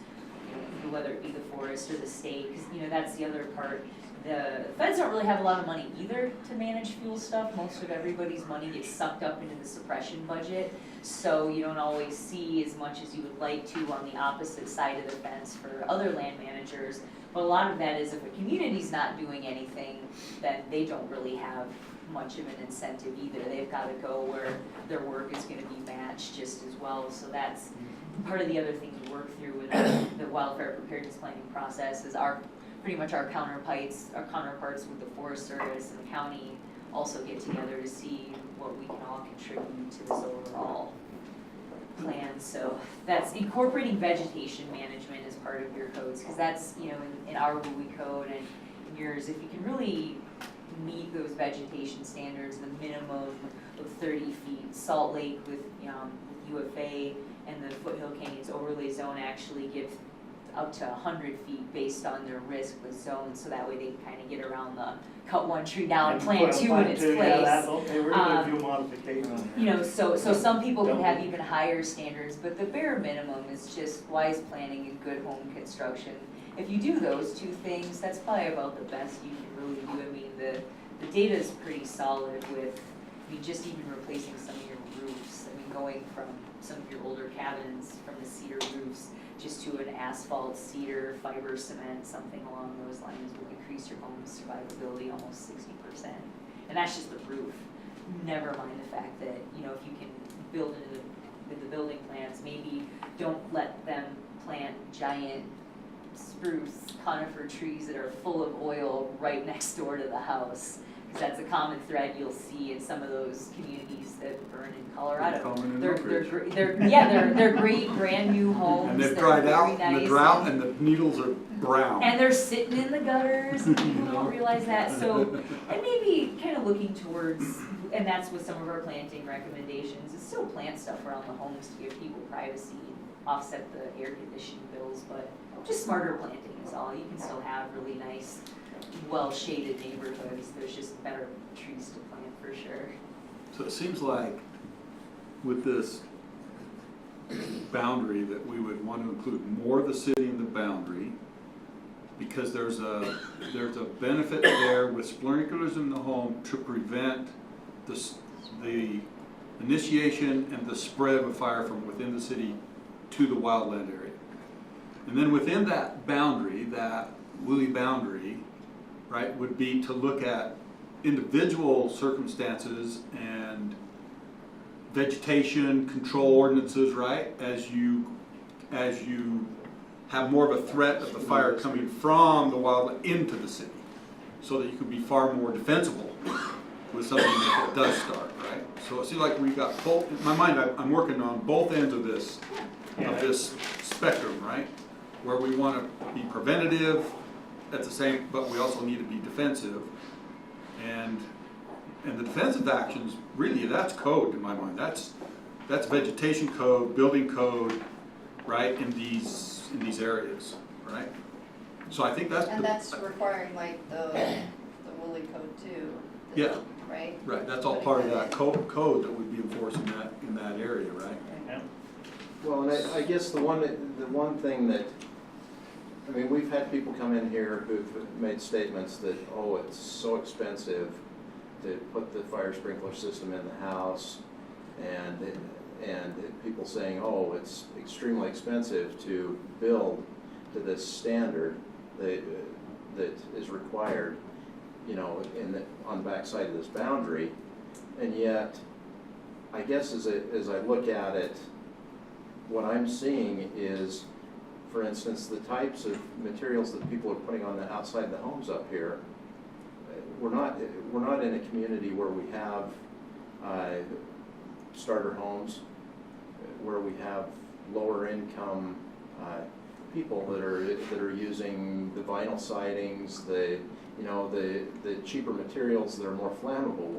you know, whether it be the forest or the state, because, you know, that's the other part. The feds don't really have a lot of money either to manage fuel stuff. Most of everybody's money gets sucked up into the suppression budget, so you don't always see as much as you would like to on the opposite side of the fence for other land managers. But a lot of that is if a community's not doing anything, then they don't really have much of an incentive either. They've got to go where their work is going to be matched just as well. So that's part of the other thing we work through with the wildfire preparedness planning process is pretty much our counterparts with the Forest Service and the county also get together to see what we can all contribute to this overall plan. So that's incorporating vegetation management as part of your codes, because that's, you know, in our WUI code and in yours, if you can really meet those vegetation standards, the minimum of 30 feet. Salt Lake with UFA and the Foothill Canyons Overlay Zone actually give up to 100 feet based on their risk with zones, so that way they can kind of get around the cut one tree down, plant two in its place. They were gonna do modifications. You know, so some people can have even higher standards, but the bare minimum is just wise planning and good home construction. If you do those two things, that's probably about the best you can really do. I mean, the data is pretty solid with, just even replacing some of your roofs. I mean, going from some of your older cabins from the cedar roofs just to an asphalt, cedar, fiber cement, something along those lines will increase your home's survivability almost 60%. And that's just the roof. Never mind the fact that, you know, if you can build into the building plans, maybe don't let them plant giant spruce, conifer trees that are full of oil right next door to the house. Because that's a common thread you'll see in some of those communities that burn in Colorado. They're great brand new homes. And they've They're dried very out in the nice drought and the needles are brown. and they're sitting in the gutters, and people don't realize that. So, and maybe kind of looking towards, and that's with some of our planting recommendations, is still plant stuff around the homes to give people privacy, offset the air conditioning bills, but just smarter planting is all. You can still have really nice, well-shaded neighborhoods. There's just better trees to plant for sure. So it seems like with this boundary that we would want to include more of the city in the boundary, because there's a benefit there with sprinklers in the home to prevent the initiation and the spread of a fire from within the city to the wildland area. And then within that boundary, that WUI boundary, right, would be to look at individual circumstances and vegetation control ordinances, right, as you have more of a threat of the fire coming from the wildland into the city, so that you can be far more defensible with something that does start, right? So it seems like we've got both, in my mind, I'm working on both ends of this spectrum, right? Where we want to be preventative at the same, but we also need to be defensive. And the defensive actions, really, that's code in my mind. That's vegetation code, building code, right, in these areas, right? So I think that's And that's requiring like the Woolly code too. Yeah. Right? Right, that's all part of that code that would be enforced in that area, right? Yeah. Well, and I guess the one thing that, I mean, we've had people come in here who've made statements that, oh, it's so expensive to put the fire sprinkler system in the house, and people saying, oh, it's extremely expensive to build to this standard that is required. you know, on the backside of this boundary. And yet, I guess as I look at it, what I'm seeing is, for instance, the types of materials that people are putting on the outside of the homes up here. We're not in a community where we have starter homes, where we have lower income people that are using the vinyl sidings, the cheaper materials that are more flammable.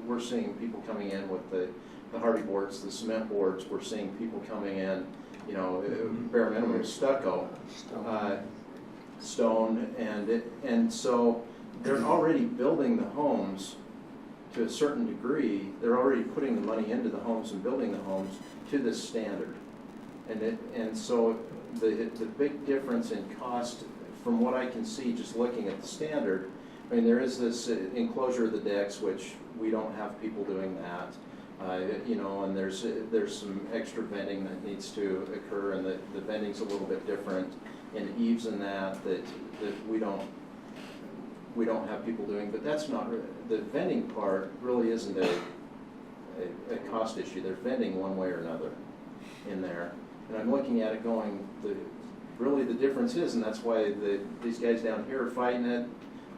We're seeing people coming in with the hardy boards, the cement boards. We're seeing people coming in, you know, bare minimum stucco, stone, and so they're already building the homes to a certain degree. They're already putting the money into the homes and building the homes to this standard, and so the big difference in cost, from what I can see, just looking at the standard. I mean, there is this enclosure of the decks, which we don't have people doing that. You know, and there's some extra venting that needs to occur, and the venting's a little bit different in eaves and that we don't have people doing. But that's not the venting part. Really isn't a cost issue. There's venting one way or another in there, and I'm looking at it going, really the difference is, and that's why these guys down here are fighting it.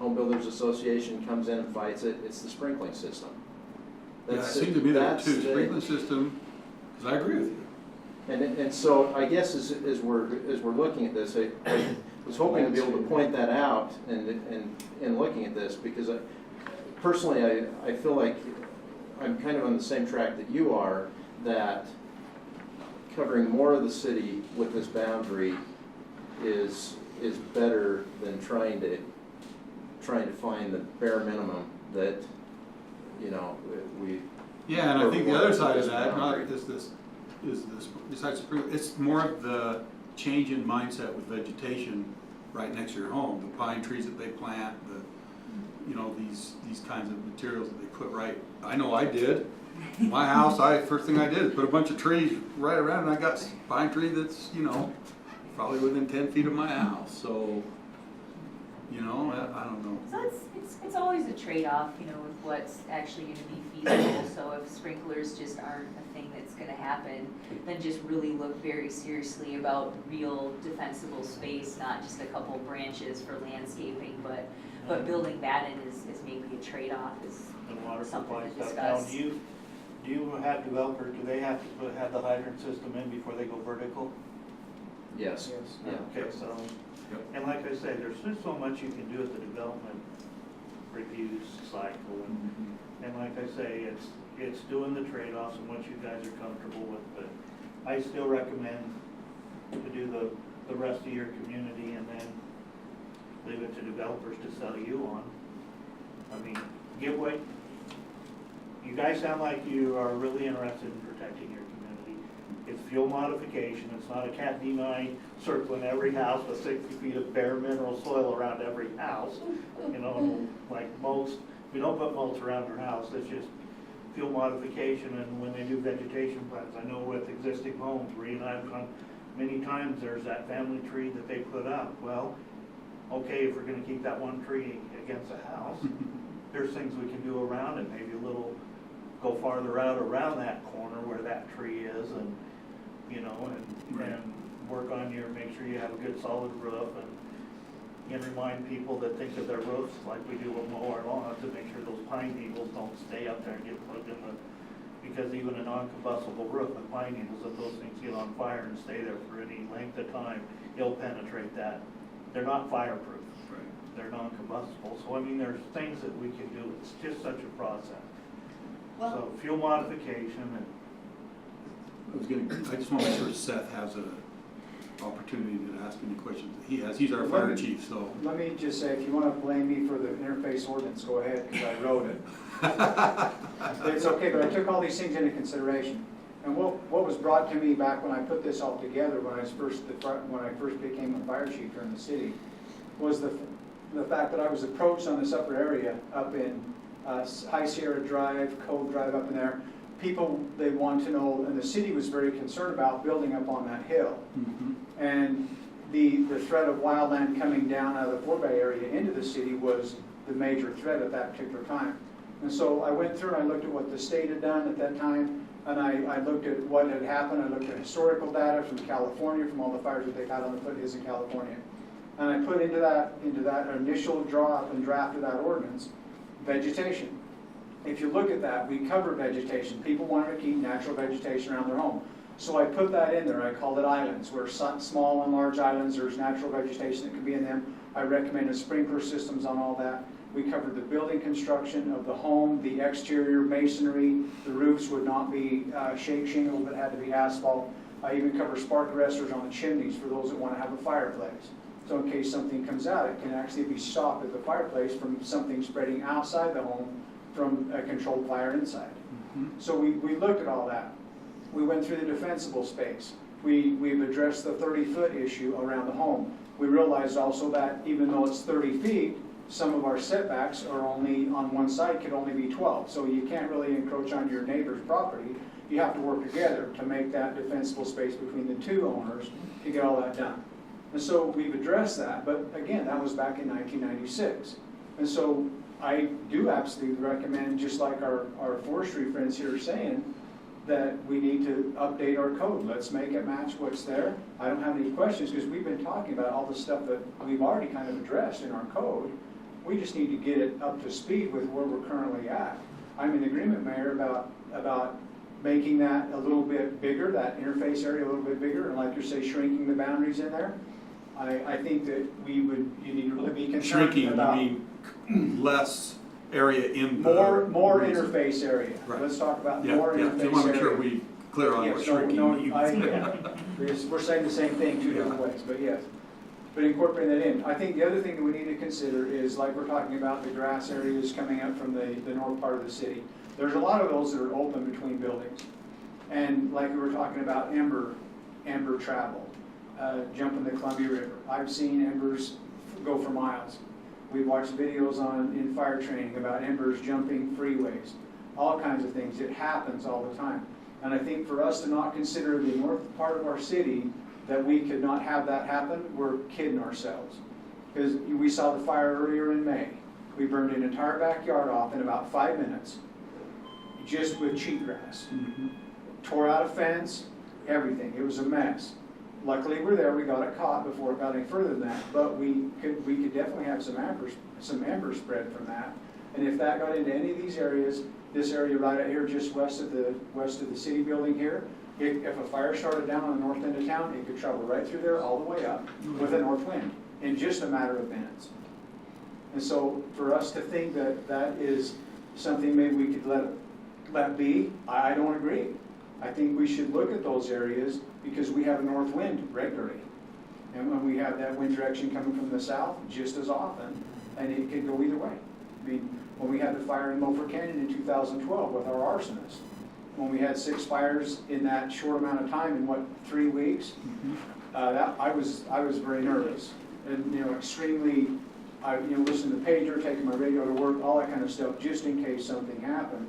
Home Builders Association comes in and fights it. It's the sprinkling system. Yeah, it seems to be that too, sprinkler system, because I agree with you. And so I guess as we're looking at this, I was hoping to be able to point that out and looking at this, because personally I feel like I'm kind of on the same track that you are, that covering more of the city with this boundary is better than trying to find the bare minimum that, you know, we. Yeah, and I think the other side of that, not this, besides it's more of the change in mindset with vegetation right next to your home, the pine trees that they plant, you know, these kinds of materials that they put right. I know I did. My house, first thing I did is put a bunch of trees right around, and I got pine tree that's, you know, probably within 10 feet of my house. So, you know, I don't know. So it's always a trade-off, you know, with what's actually gonna be feasible. So if sprinklers just aren't a thing that's gonna happen, then just really look very seriously about real defensible space, not just a couple branches for landscaping, but building that in is maybe a trade-off, is And water something supply to stuff. Now, discuss. do you have developers, do they have to have the hydrant system in before they go vertical? Yes. Yeah. Okay, so, and like I say, there's just so much you can do at the development reviews cycle, and like I say, it's doing the trade-offs and what you guys are comfortable with, but I still recommend to do the rest of your community and then leave it to developers to sell you on. I mean, you guys sound like you are really interested in protecting your community. It's fuel modification, it's not a Cat D9 circling every house with 60 feet of bare mineral soil around every house. You know, like mulch, we don't put mulch around our house, it's just fuel modification. And when they do vegetation plans, I know with existing homes, Ree and I've gone many times, there's that family tree that they put up. Well, okay, if we're gonna keep that one tree against a house, there's things we can do around it, maybe a little, go farther out around that corner where that tree is, and, you know, and work on make sure you have a good solid roof, and remind people that think of their roofs like we do with mow our lawn, to make sure those pine needles don't stay up there and get plugged in because even a non-combustible roof with pine needles, if those things get on fire and stay there for any length of time, it'll penetrate that. They're not fireproof. They're non-combustible. So I mean, there's things that we can do. It's just such a process. Well, So fuel modification and I just want to make sure Seth has an opportunity to ask any questions that he has. He's our fire chief, so. Let me just say, if you want to blame me for the interface ordinance, go ahead, because I wrote it. It's okay, but I took all these things into consideration. And what was brought to me back when I put this all together, when I first became a fire chief here in the city, was the fact that I was approached on this upper area up in High Sierra Drive, Cove Drive up in there. People, they want to know, and the city was very concerned about building up on that hill. And the threat of wildland coming down out of the Fort Bay area into the city was the major threat at that particular time. And so I went through and I looked at what the state had done at that time, and I looked at what had happened. I looked at historical data from California, from all the fires that they've had on the foothills in California. And I put into that initial draw up and draft of that ordinance, vegetation. If you look at that, we cover vegetation. People wanted to keep natural vegetation around their home. So I put that in there. I called it islands, where small and large islands, there's natural vegetation that can be in them. I recommended sprinkler systems on all that. We covered the building construction of the home, the exterior masonry. The roofs would not be shake shingle, but had to be asphalt. I even cover spark arresters on the chimneys for those that want to have a fireplace. So in case something comes out, it can actually be stopped at the fireplace from something spreading outside the home from a controlled fire inside. So we looked at all that. We went through the defensible space. We've addressed the 30-foot issue around the home. We realized also that even though it's 30 feet, some of our setbacks are only on one side could only be 12. So you can't really encroach on your neighbor's property. You have to work together to make that defensible space between the two owners to get all that done. And so we've addressed that, but again, that was back in 1996. And so I do absolutely recommend, just like our forestry friends here are saying, that we need to update our code. Let's make it match what's there. I don't have any questions because we've been talking about all the stuff that we've already kind of addressed in our code. We just need to get it up to speed with where we're currently at. I'm in agreement, Mayor, about making that a little bit bigger, that interface area a little bit bigger, and like you say, shrinking the boundaries in there. I think that you need to really be concerned Shrinking, about you mean less area in the. more interface area. Right. Let's talk about Yeah, more yeah, interface so I want to make sure area. we clear on what Yes, shrinking means. We're saying the same thing two different Yeah. ways, but yes. But incorporating that in. I think the other thing that we need to consider is, like we're talking about the grass areas coming up from the north part of the city. There's a lot of those that are open between buildings. And like we were talking about ember travel, jumping the Columbia River. I've seen embers go for miles. We've watched videos in fire training about embers jumping freeways, all kinds of things. It happens all the time. And I think for us to not consider the north part of our city that we could not have that happen, we're kidding ourselves. Because we saw the fire earlier in May. We burned an entire backyard off in about 5 minutes, just with cheatgrass. Tore out a fence, everything. It was a mess. Luckily, we're there. We got it caught before it got any further than that. But we could definitely have some ember spread from that. And if that got into any of these areas, this area right out here, just west of the city building here, if a fire started down on the north end of town, it could travel right through there all the way up with a north wind in just a matter of minutes. And so for us to think that that is something maybe we could let be, I don't agree. I think we should look at those areas because we have a north wind regularly. And when we have that wind direction coming from the south just as often, and it could go either way. I mean, when we had the fire in Loafer Canyon in 2012 with our arsonist, when we had 6 fires in that short amount of time in 3 weeks, I was very nervous and extremely. I listened to the pager, taking my radio to work, all that kind of stuff, just in case something happened,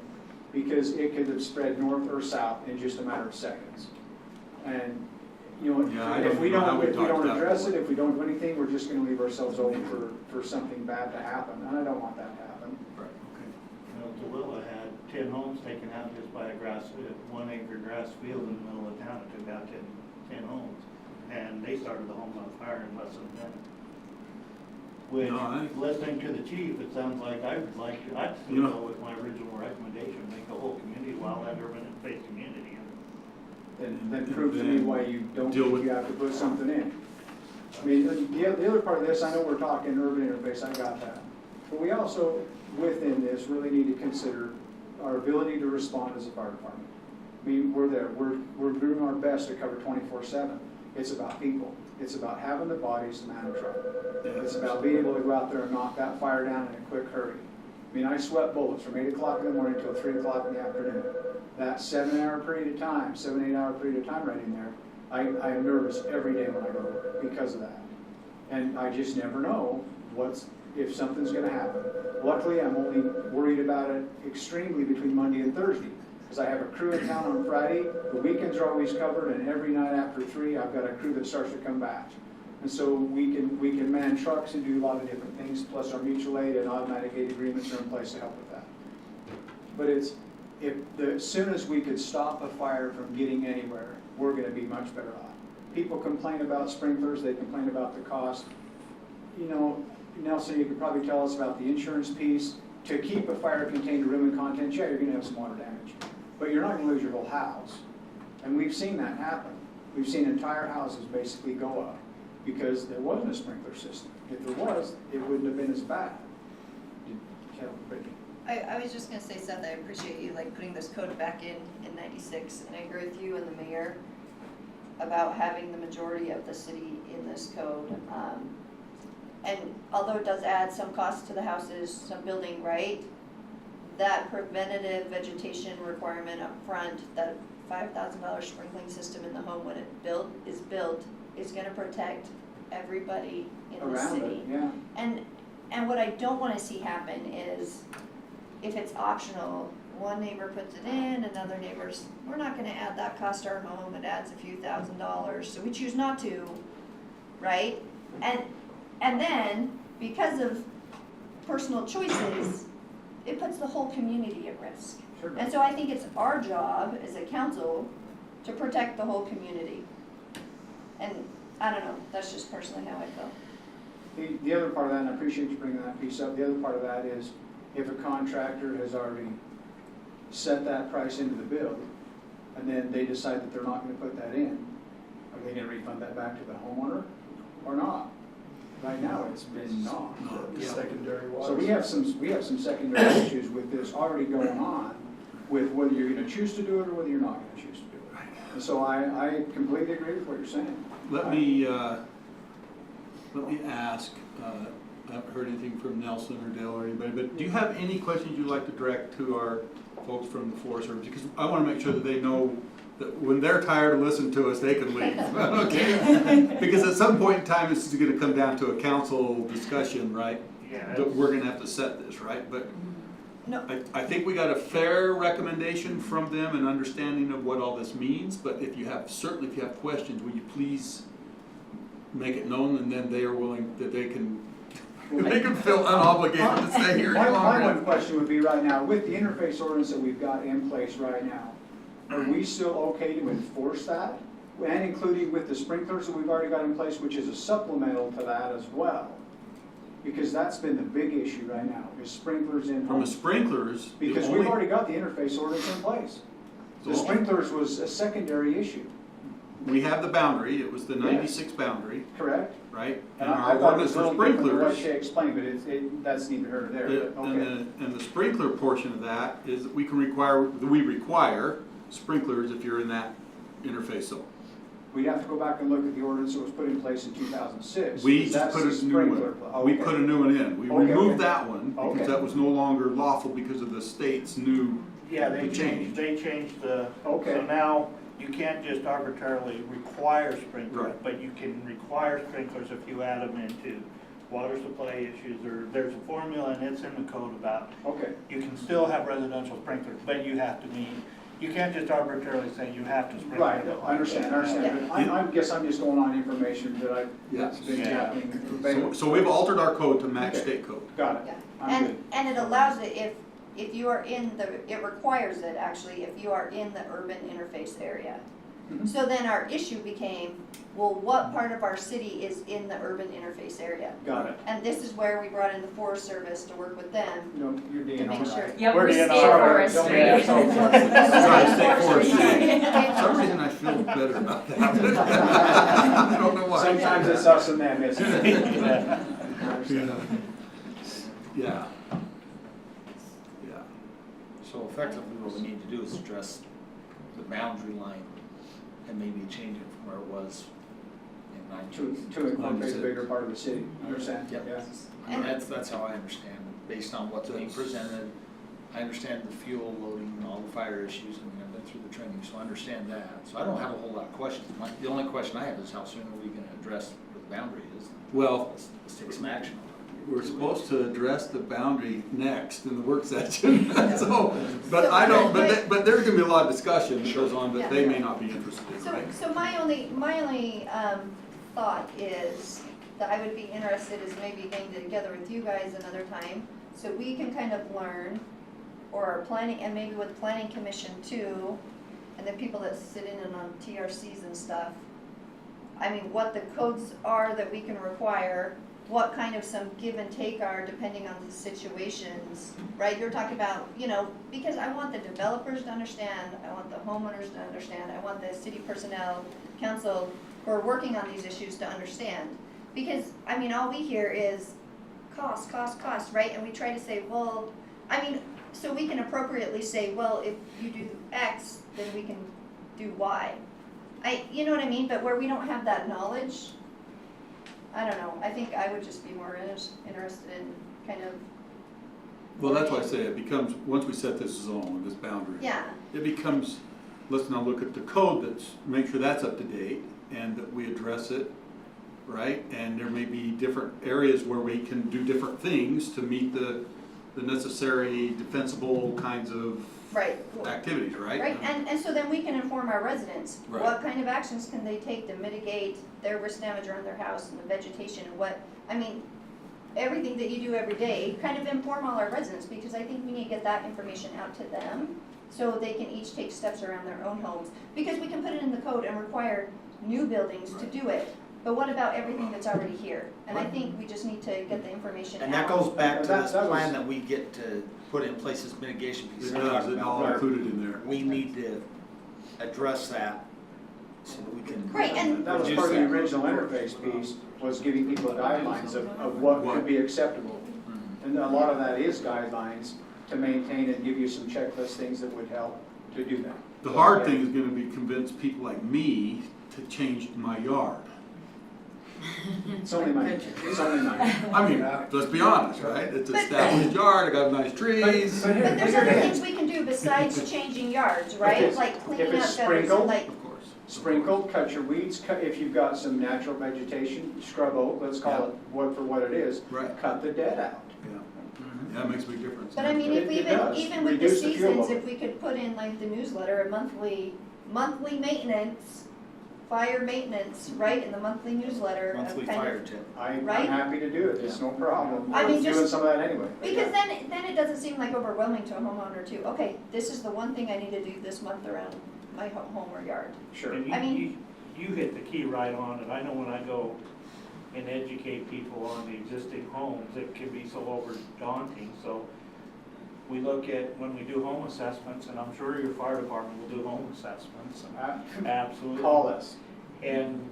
because it could have spread north or south in just a matter of seconds. And if we don't address it, if we don't do anything, we're just going to leave ourselves open for something bad to happen, and I don't want that to happen. Right, okay. Tooele had 10 homes taken out just by a 1 acre grass field in the middle of town. It took out 10 homes, and they started the homes on fire in less than a minute. Which, listening to the chief, it sounds like I'd still go with my original recommendation, make the whole community wildland urban interface community. Then prove to me why you don't think you have to put something in. I mean, the other part of this, I know we're talking urban interface, I got that. But we also, within this, really need to consider our ability to respond as a fire department. I mean, we're there. We're doing our best to cover 24/7. It's about people. It's about having the bodies to man a truck. It's about being able to go out there and knock that fire down in a quick hurry. I mean, I sweat bullets from 8 o'clock in the morning until 3 o'clock in the afternoon. That 7-8 period of time right in there, I am nervous every day when I go there because of that. And I just never know if something's going to happen. Luckily, I'm only worried about it extremely between Monday and Thursday, because I have a crew in town on Friday. The weekends are always covered, and every night after 3, I've got a crew that starts to come back. And so we can man trucks and do a lot of different things, plus our mutual aid and automatic aid agreements are in place to help with that. But as soon as we could stop a fire from getting anywhere, we're gonna be much better off. People complain about sprinklers, they complain about the cost. You know, Nelson, you could probably tell us about the insurance piece. To keep a fire contained to room and contents, yeah, you're gonna have some water damage, but you're not gonna lose your whole house. And we've seen that happen. We've seen entire houses basically go up because there wasn't a sprinkler system. If there was, it wouldn't have been as bad. Brittany? I was just gonna say, Seth, I appreciate you like putting this code back in 96, and I agree with you and the mayor about having the majority of the city in this code. And although it does add some cost to the houses, some building, right? That preventative vegetation requirement up front, that $5,000 sprinkling system in the home when it is built, is gonna protect everybody in the Around city. it, yeah. And what I don't wanna see happen is, if it's optional, one neighbor puts it in, another neighbor's, we're not gonna add that cost to our home, it adds a few $1,000s, so we choose not to, right? And then, because of personal choices, it puts the whole community at risk. Sure. And so I think it's our job as a council to protect the whole community. And I don't know, that's just personally how I feel. The other part of that, and I appreciate you bringing that piece up, the other part of that is if a contractor has already set that price into the bill, and then they decide that they're not gonna put that in, are they gonna refund that back to the homeowner or not? Right now, it's been not. Secondary water. So we have some secondary issues with this already going on, with whether you're gonna choose to do it or whether you're not gonna choose to do it. And so I completely agree with what you're saying. Let me ask, I haven't heard anything from Nelson or Dale or anybody, but do you have any questions you'd like to direct to our folks from the Forest Service? Because I want to make sure that they know that when they're tired of listening to us, they can leave, okay? Because at some point in time, this is gonna come down to a council discussion, right? Yeah, That we're gonna have to set this, right? But No. I think we got a fair recommendation from them and understanding of what all this means, but certainly if you have questions, will you please make it known, and then they are willing, that they can feel unobligated to stay here any My longer. one question would be right now, with the interface ordinance that we've got in place right now, are we still okay to enforce that? And including with the sprinklers that we've already got in place, which is a supplemental to that as well? Because that's been the big issue right now, is sprinklers in From the homes. sprinklers, the Because we've only, already got the interface ordinance in place. The So- sprinklers was a secondary issue, we have the boundary, it was the 96 boundary, correct? right? And our I thought it ordinance was for a little different than what sprinklers, Shay explained, but that's neither here nor there, but okay. and the sprinkler portion of that is that we require sprinklers if you're in that interface zone. We'd have to go back and look at the ordinance that was put in place in 2006. We because just that's put the a new sprinkler one. pl- We okay. put a new one in. We Okay, removed okay. that one because Okay. that was no longer lawful because of the state's new. Yeah, The change. they changed the, Okay. so now you can't just arbitrarily require sprinklers, Right. but you can require sprinklers if you add them into water supply issues, or there's a formula and it's in the code about, Okay, you can still have residential sprinklers, but you have to meet, you can't just arbitrarily say you have to sprinkle. right, I understand, but I guess I'm just going on information that's been Yeah. happening. So we've altered our code to match Okay. state code. Got it, Yeah. I'm good. And it allows it if you are in it requires it actually if you are in the urban interface area. Mhm. So then our issue became, well, what part of our city is in the urban interface area? Got it. And this is where we brought in the Forest Service to work with them. No, you're To DNR, make sure. right? Yeah, We're we're DNR. state Sorry, forestry. don't make it so Sorry, state forestry. Sorry. For some reason I feel better about that. I don't know why. Sometimes it's us and them, isn't it? Yeah. Yeah. So effectively, what we need to do is address the boundary line and maybe change it from where it was in 19. To incorporate a bigger part of the city, understand? Yep. Yeah. I mean, that's how I understand it, based on what's being presented. I understand the fuel loading and all the fire issues, and I've been through the training, so I understand that. So I don't have a whole lot of questions. The only question I have is how soon are we gonna address what the boundary is? Well, Let's take some action on it. we're supposed to address the boundary next in the work session, so, but I don't, but there's gonna be a lot of discussion that goes on, but they may not be interested in, right? So my only thought is, that I would be interested is maybe getting together with you guys another time, so we can kind of learn, or our planning, and maybe with planning commission too, and the people that sit in and on TRCs and stuff. I mean, what the codes are that we can require, what kind of some give and take are depending on the situations, right? You're talking about, you know, because I want the developers to understand, I want the homeowners to understand, I want the city personnel, council who are working on these issues to understand. Because, I mean, all we hear is cost, cost, cost, right? And we try to say, well, I mean, so we can appropriately say, well, if you do X, then we can do Y. You know what I mean? But where we don't have that knowledge, I don't know. I think I would just be more interested in kind of. Well, that's why I say it becomes, once we set this zone, this boundary. Yeah. It becomes, let's now look at the code make sure that's up to date and that we address it, right? And there may be different areas where we can do different things to meet the necessary defensible kinds of Right. activities, right? Right, and so then we can inform our residents, Right. what kind of actions can they take to mitigate their risk damage around their house and the vegetation and what, I mean, everything that you do every day, kind of inform all our residents, because I think we need to get that information out to them, so they can each take steps around their own homes, because we can put it in the code and require new buildings to do it, but what about everything that's already here? And I think we just need to get the information out. And that goes back to That- this that was- plan that we get to put in place, this mitigation piece. It we're does, talking it's about. all included in there. We need to address that so that we can. Right, and- That was reduce part of the that. original interface piece, was giving people guidelines of what could be acceptable. Mhm. And a lot of that is guidelines to maintain and give you some checklist things that would help to do that. The hard thing is gonna be convince people like me to change my yard. It's only mine, it's only mine. I mean, let's be honest, right? It's an established yard, I got nice trees. But here- But there's here other it things is. we can do besides changing yards, right? it's- Like if cleaning it's up gutters, sprinkled, like, Of course. Sprinkled, cut your weeds, if you've got some natural vegetation, scrub oak, let's call it what for what it is. Right. Cut the dead out. Yeah, that makes a big difference. but I mean, if we It does. even with the Reduce the fuel seasons, load. if we could put in like the newsletter, a monthly maintenance, fire maintenance, right, in the monthly newsletter. of Monthly kind of- fire tip. I'm Right? happy to do it, it's no problem. I mean, We're doing just- some of that anyway. Because then it doesn't seem like overwhelming to a homeowner too. Okay, this is the one thing I need to do this month around my home or yard. Sure. And I mean- you hit the key right on, and I know when I go and educate people on the existing homes, it can be so over daunting, so we look at, when we do home assessments, and I'm sure your fire department will do home assessments, absolutely. Call us. And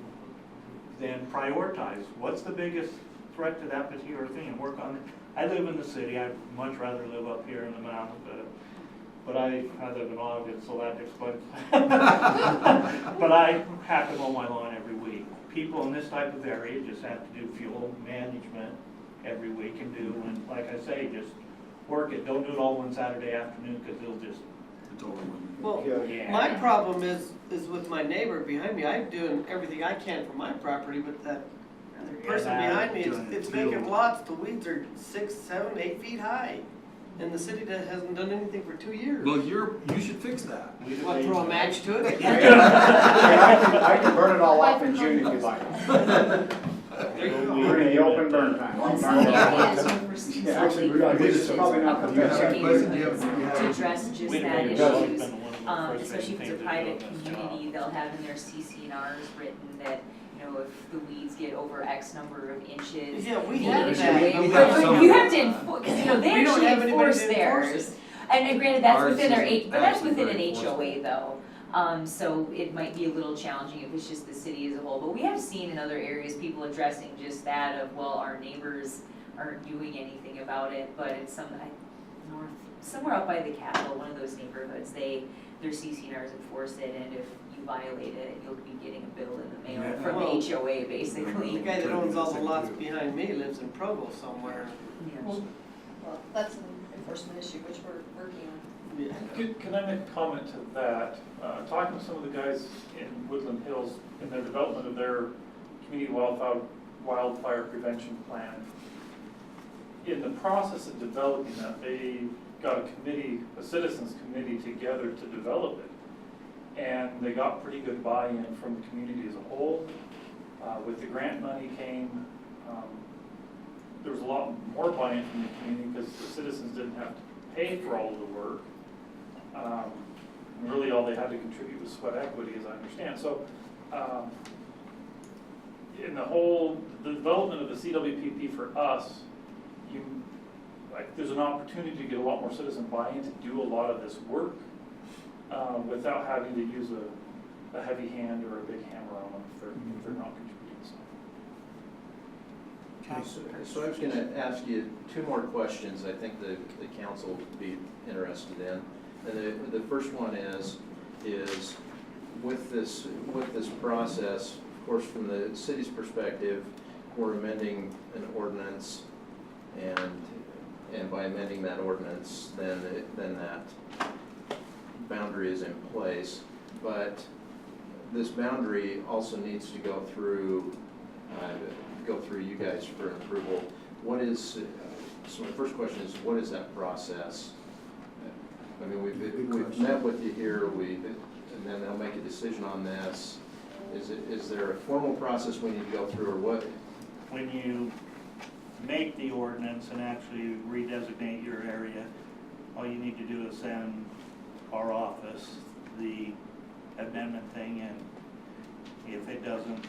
then prioritize, what's the biggest threat to that particular thing, and work on it. I live in the city, I'd much rather live up here in the mountains, but I live in Ogden, so that explains. But I have to mow my lawn every week. People in this type of area just have to do fuel management every week and do, and like I say, just work it, don't do it all one Saturday afternoon, because it'll just, It's overwhelming. Well, yeah. my problem is with my neighbor behind me. I'm doing everything I can for my property, but that person Yeah, behind me, giant it's field. vacant lots. The weeds are 6, 7, 8 feet high. And the city hasn't done anything for 2 years. Well, you should fix that. What, throw a match to it? I can burn it all off in June if you like. We're in the open burn time. I'll One burn it all off. area is overseen Yeah, actually, solely we for got this, wishes probably not of the the best. neighborhood Do you have- to address just We that didn't issues. really spend one of the first Especially if it's a things to private do on this job. community, they'll have in their CCNRs written that, you know, if the weeds get over X number of inches. Yeah, we you have need to that. wait. We have But some- you have to enforce, because, you know, they We don't actually have anybody enforce to enforce theirs. And granted, that's Ours within our, is but that's actually within very an HOA though. So it might be a little challenging if it's just the city as a whole, but we have seen in other areas, people addressing just that of, well, our neighbors aren't doing anything about it, but it's somewhere up by the Capitol, one of those neighborhoods, their CCNRs enforce it, and if you violate it, you'll be getting a bill in the mail Yeah. from the Well, HOA The basically. guy that owns all the lots behind me lives in Provo somewhere. Yeah. Well, that's an enforcement issue, which we're working on. Yeah. Can I make a comment to that? Talking to some of the guys in Woodland Hills in their development of their community wildfire prevention plan, in the process of developing that, they got a citizens committee together to develop it. And they got pretty good buy-in from the community as a whole. With the grant money came, there was a lot more buy-in from the community because the citizens didn't have to pay for all of the work. And really all they had to contribute was sweat equity, as I understand. So in the development of the CWPP for us, there's an opportunity to get a lot more citizen buy-in to do a lot of this work without having to use a heavy hand or a big hammer on them if they're not contributing. So I was gonna ask you two more questions I think the council would be interested in. And the first one is with this process, of course, from the city's perspective, we're amending an ordinance, and by amending that ordinance, then that boundary is in place. But this boundary also needs to go through you guys for approval. So my first question is, what is that process? I mean, we've met with you here, and then they'll make a decision on this. Is there a formal process we need to go through, or what? When you make the ordinance and actually redesignate your area, all you need to do is send our office the amendment thing, and if it doesn't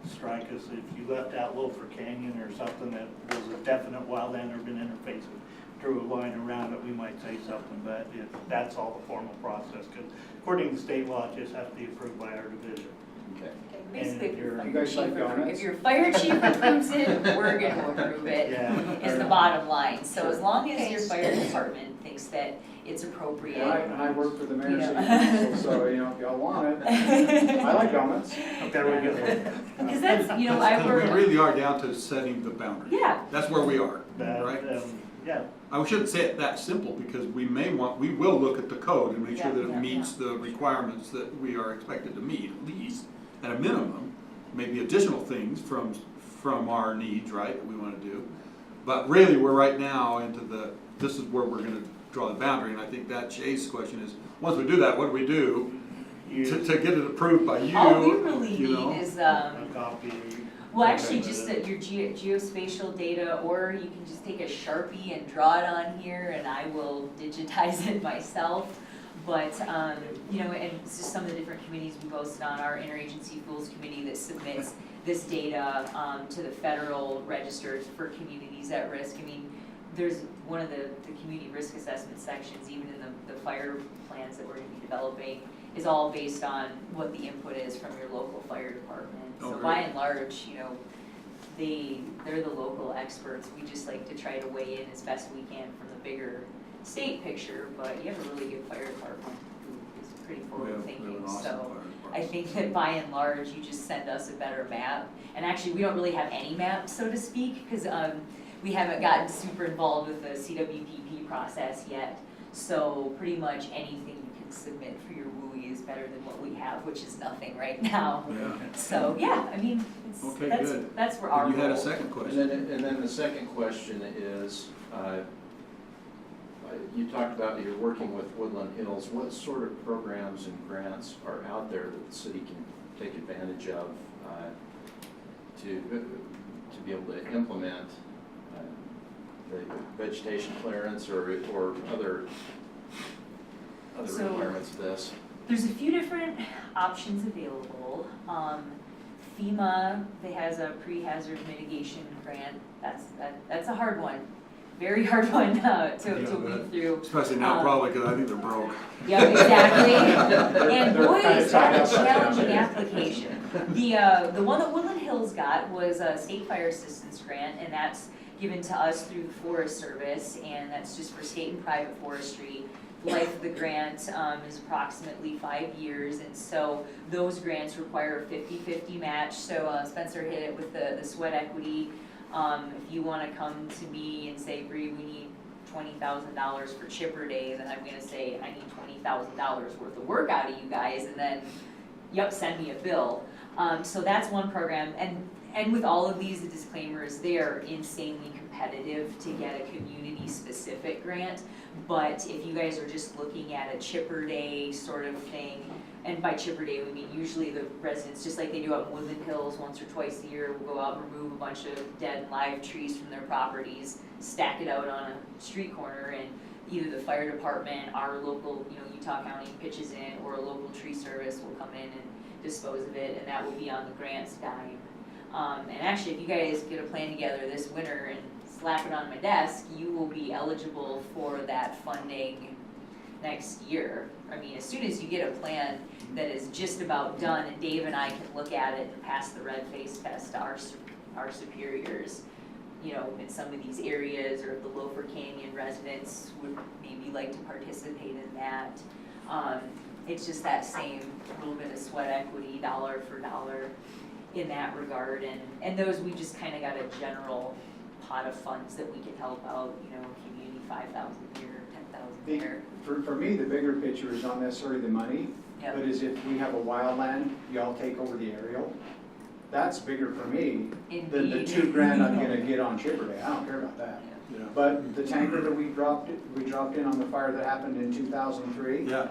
strike us, if you left out Loafer Canyon or something that was a definite wildland urban interface, drew a line around it, we might say something, but that's all the formal process, because according to state law, it just has to be approved by our division. Okay. Basically, And You guys like donuts? if your fire chief approves it, we're gonna approve it, Yeah. is the bottom line. So as long as your fire department thinks that it's appropriate. And I work for the mayor's You city know. council, so, if y'all want it, I like donuts. There we go. Because that's, I We work, really are down to setting the boundary. yeah, That's where we are, But, right? yeah, I shouldn't say it that simple, because we will look at the code and make sure that Yeah, it meets the requirements that we are expected to meet, at least, at a minimum. Maybe additional things from our needs, right, that we want to do. But really, we're right now this is where we're gonna draw the boundary, and I think that Shay's question is, once we do that, what do we do to get it approved by you? all we really you know? need is, a copy. well, actually, just your geospatial data, or you can just take a Sharpie and draw it on here, and I will digitize it myself. But, and it's just some of the different committees we posted on, our interagency rules committee that submits this data to the federal register for communities at risk. I mean, there's one of the community risk assessment sections, even in the fire plans that we're gonna be developing, is all based on what the input is from your local fire department. Oh, So great. by and large, they're the local experts. We just like to try to weigh in as best we can from the bigger state picture, but you have a really good fire department who is pretty We forward have thinking, an awesome so fire I department. think that by and large, you just send us a better map. And actually, we don't really have any maps, so to speak, because we haven't gotten super involved with the CWPP process yet. So pretty much anything you can submit for your WUI is better than what we have, which is nothing right now. Yeah. So, yeah, I mean, Okay, that's, good. that's where our And you had a role- second question. And then the second question is, you talked about you're working with Woodland Hills. What sort of programs and grants are out there that the city can take advantage of to be able to implement the vegetation clearance or other So- requirements of this? There's a few different options available. FEMA, they has a pre-hazard mitigation grant. That's a hard one, very hard one to weed through. Especially now, probably, because I think they're broke. Yeah, exactly. And They're boy, kinda is that tied a up right now. challenging application. The one that Woodland Hills got was a state fire assistance grant, and that's given to us through the Forest Service, and that's just for state and private forestry. The life of the grant is approximately 5 years, and so those grants require a 50-50 match. So Spencer hit it with the sweat equity. If you want to come to me and say, Bree, we need $20,000 for chipper day, then I'm gonna say, I need $20,000 worth of work out of you guys, and then, yep, send me a bill. So that's one program, and with all of these, the disclaimers, they are insanely competitive to get a community-specific grant. But if you guys are just looking at a chipper day sort of thing, And by chipper day, we mean usually the residents, just like they do up in Woodland Hills, once or twice a year, will go out and remove a bunch of dead and live trees from their properties, stack it out on a street corner, and either the fire department, our local, Utah County pitches in, or a local tree service will come in and dispose of it, and that will be on the grant's dime. And actually, if you guys get a plan together this winter and slap it on my desk, you will be eligible for that funding next year. I mean, as soon as you get a plan that is just about done, and Dave and I can look at it and pass the red face test to our superiors, in some of these areas, or if the Loafer Canyon residents would maybe like to participate in that. It's just that same little bit of sweat equity, dollar for dollar in that regard, and those, we just kind of got a general pot of funds that we could help out, community 5,000 here, 10,000 here. For me, the bigger picture is not necessarily the money, Yep. but is if we have a wildland, y'all take over the aerial. That's bigger for me than the Indeed. $2,000 I'm gonna get on chipper day. I don't care about that. Yeah. But the tanker that we dropped in on the fire that happened in 2003. Yeah,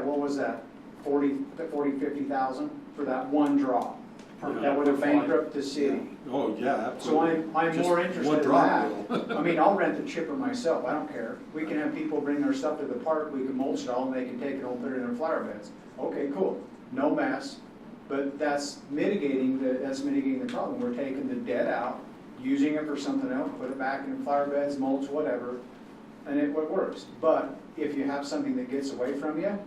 What was that? 50,000 for that one drop. That would have bankrupted the city. oh, yeah, So absolutely. I'm Just more interested one in drop that. will. I mean, I'll rent the chipper myself, I don't care. We can have people bring their stuff to the park, we can mulch it all, and they can take it home, put it in their flower beds. Okay, cool, no mess, but that's mitigating the problem. We're taking the dead out, using it for something else, put it back in flower beds, mulch, whatever, and it works. But if you have something that gets away from you,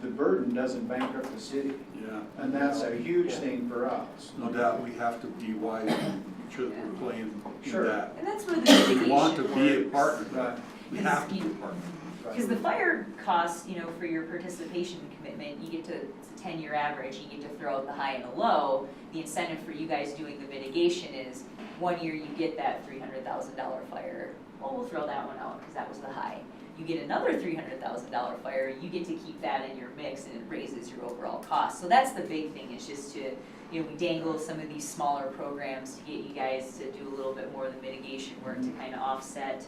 the burden doesn't bankrupt the city. Yeah, And that's a huge thing for us. no doubt, we have to be wise and make sure that we're playing in Sure. that. And that's where the mitigation We want to be a works. partner, Right. we have to be a partner. Because the fire costs, for your participation commitment, you get to, it's a 10-year average, you get to throw out the high and the low. The incentive for you guys doing the mitigation is, one year you get that $300,000 fire, well, we'll throw that one out because that was the high. You get another $300,000 fire, you get to keep that in your mix, and it raises your overall cost. So that's the big thing, is just to, we dangle some of these smaller programs to get you guys to do a little bit more of the mitigation work to kind of offset,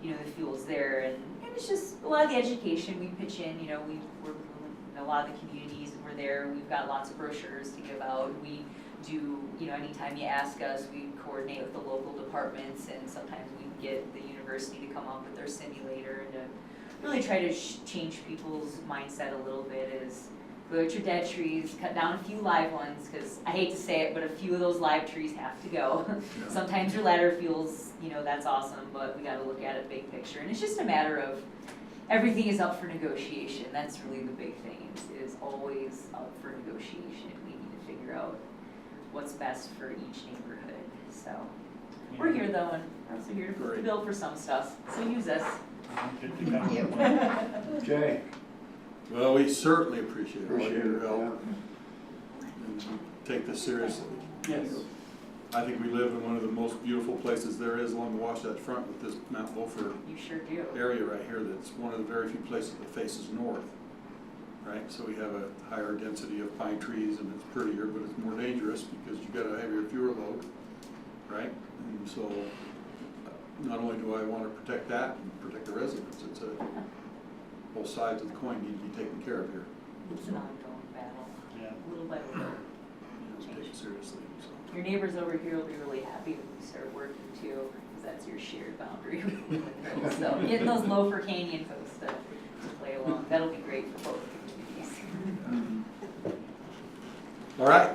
the fuels there. And it's just a lot of the education we pitch in, we're in a lot of the communities, and we're there, we've got lots of brochures to give out. We do, anytime you ask us, we coordinate with the local departments, and sometimes we get the university to come up with their simulator, and to really try to change people's mindset a little bit, is put your dead trees, cut down a few live ones, because I hate to say it, but a few of those live trees have to go. Yeah. Sometimes your ladder fuels, that's awesome, but we gotta look at it big picture, and it's just a matter of, everything is up for negotiation. That's really the big thing, is always up for negotiation. We need to figure out what's best for each neighborhood, so. We're here though, and we're also here to Great. build for some stuff, so use us. Good to come. Okay. Well, we certainly appreciate all Appreciate your it, help, and we take this seriously. Yes. I think we live in one of the most beautiful places there is along the Wasatch Front with this Mount Loafer You sure do. area right here. That's one of the very few places that faces north, right? So we have a higher density of pine trees, and it's prettier, but it's more dangerous because you got a heavier fuel load, right? And so not only do I want to protect that and protect the residents, it's both sides of the coin need to be taken care of here. It's an ongoing battle, Yeah. little by little. Let's take it seriously, so. Your neighbors over here will be really happy when you start working too, because that's your shared boundary. So getting those Loafer Canyon folks to play along, that'll be great for both communities. All right.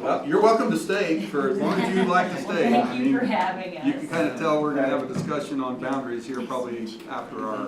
Well, you're welcome to stay for as long as you'd like to stay. Thank I you mean, for having us. you can kind of tell we're gonna have a discussion on boundaries here probably after our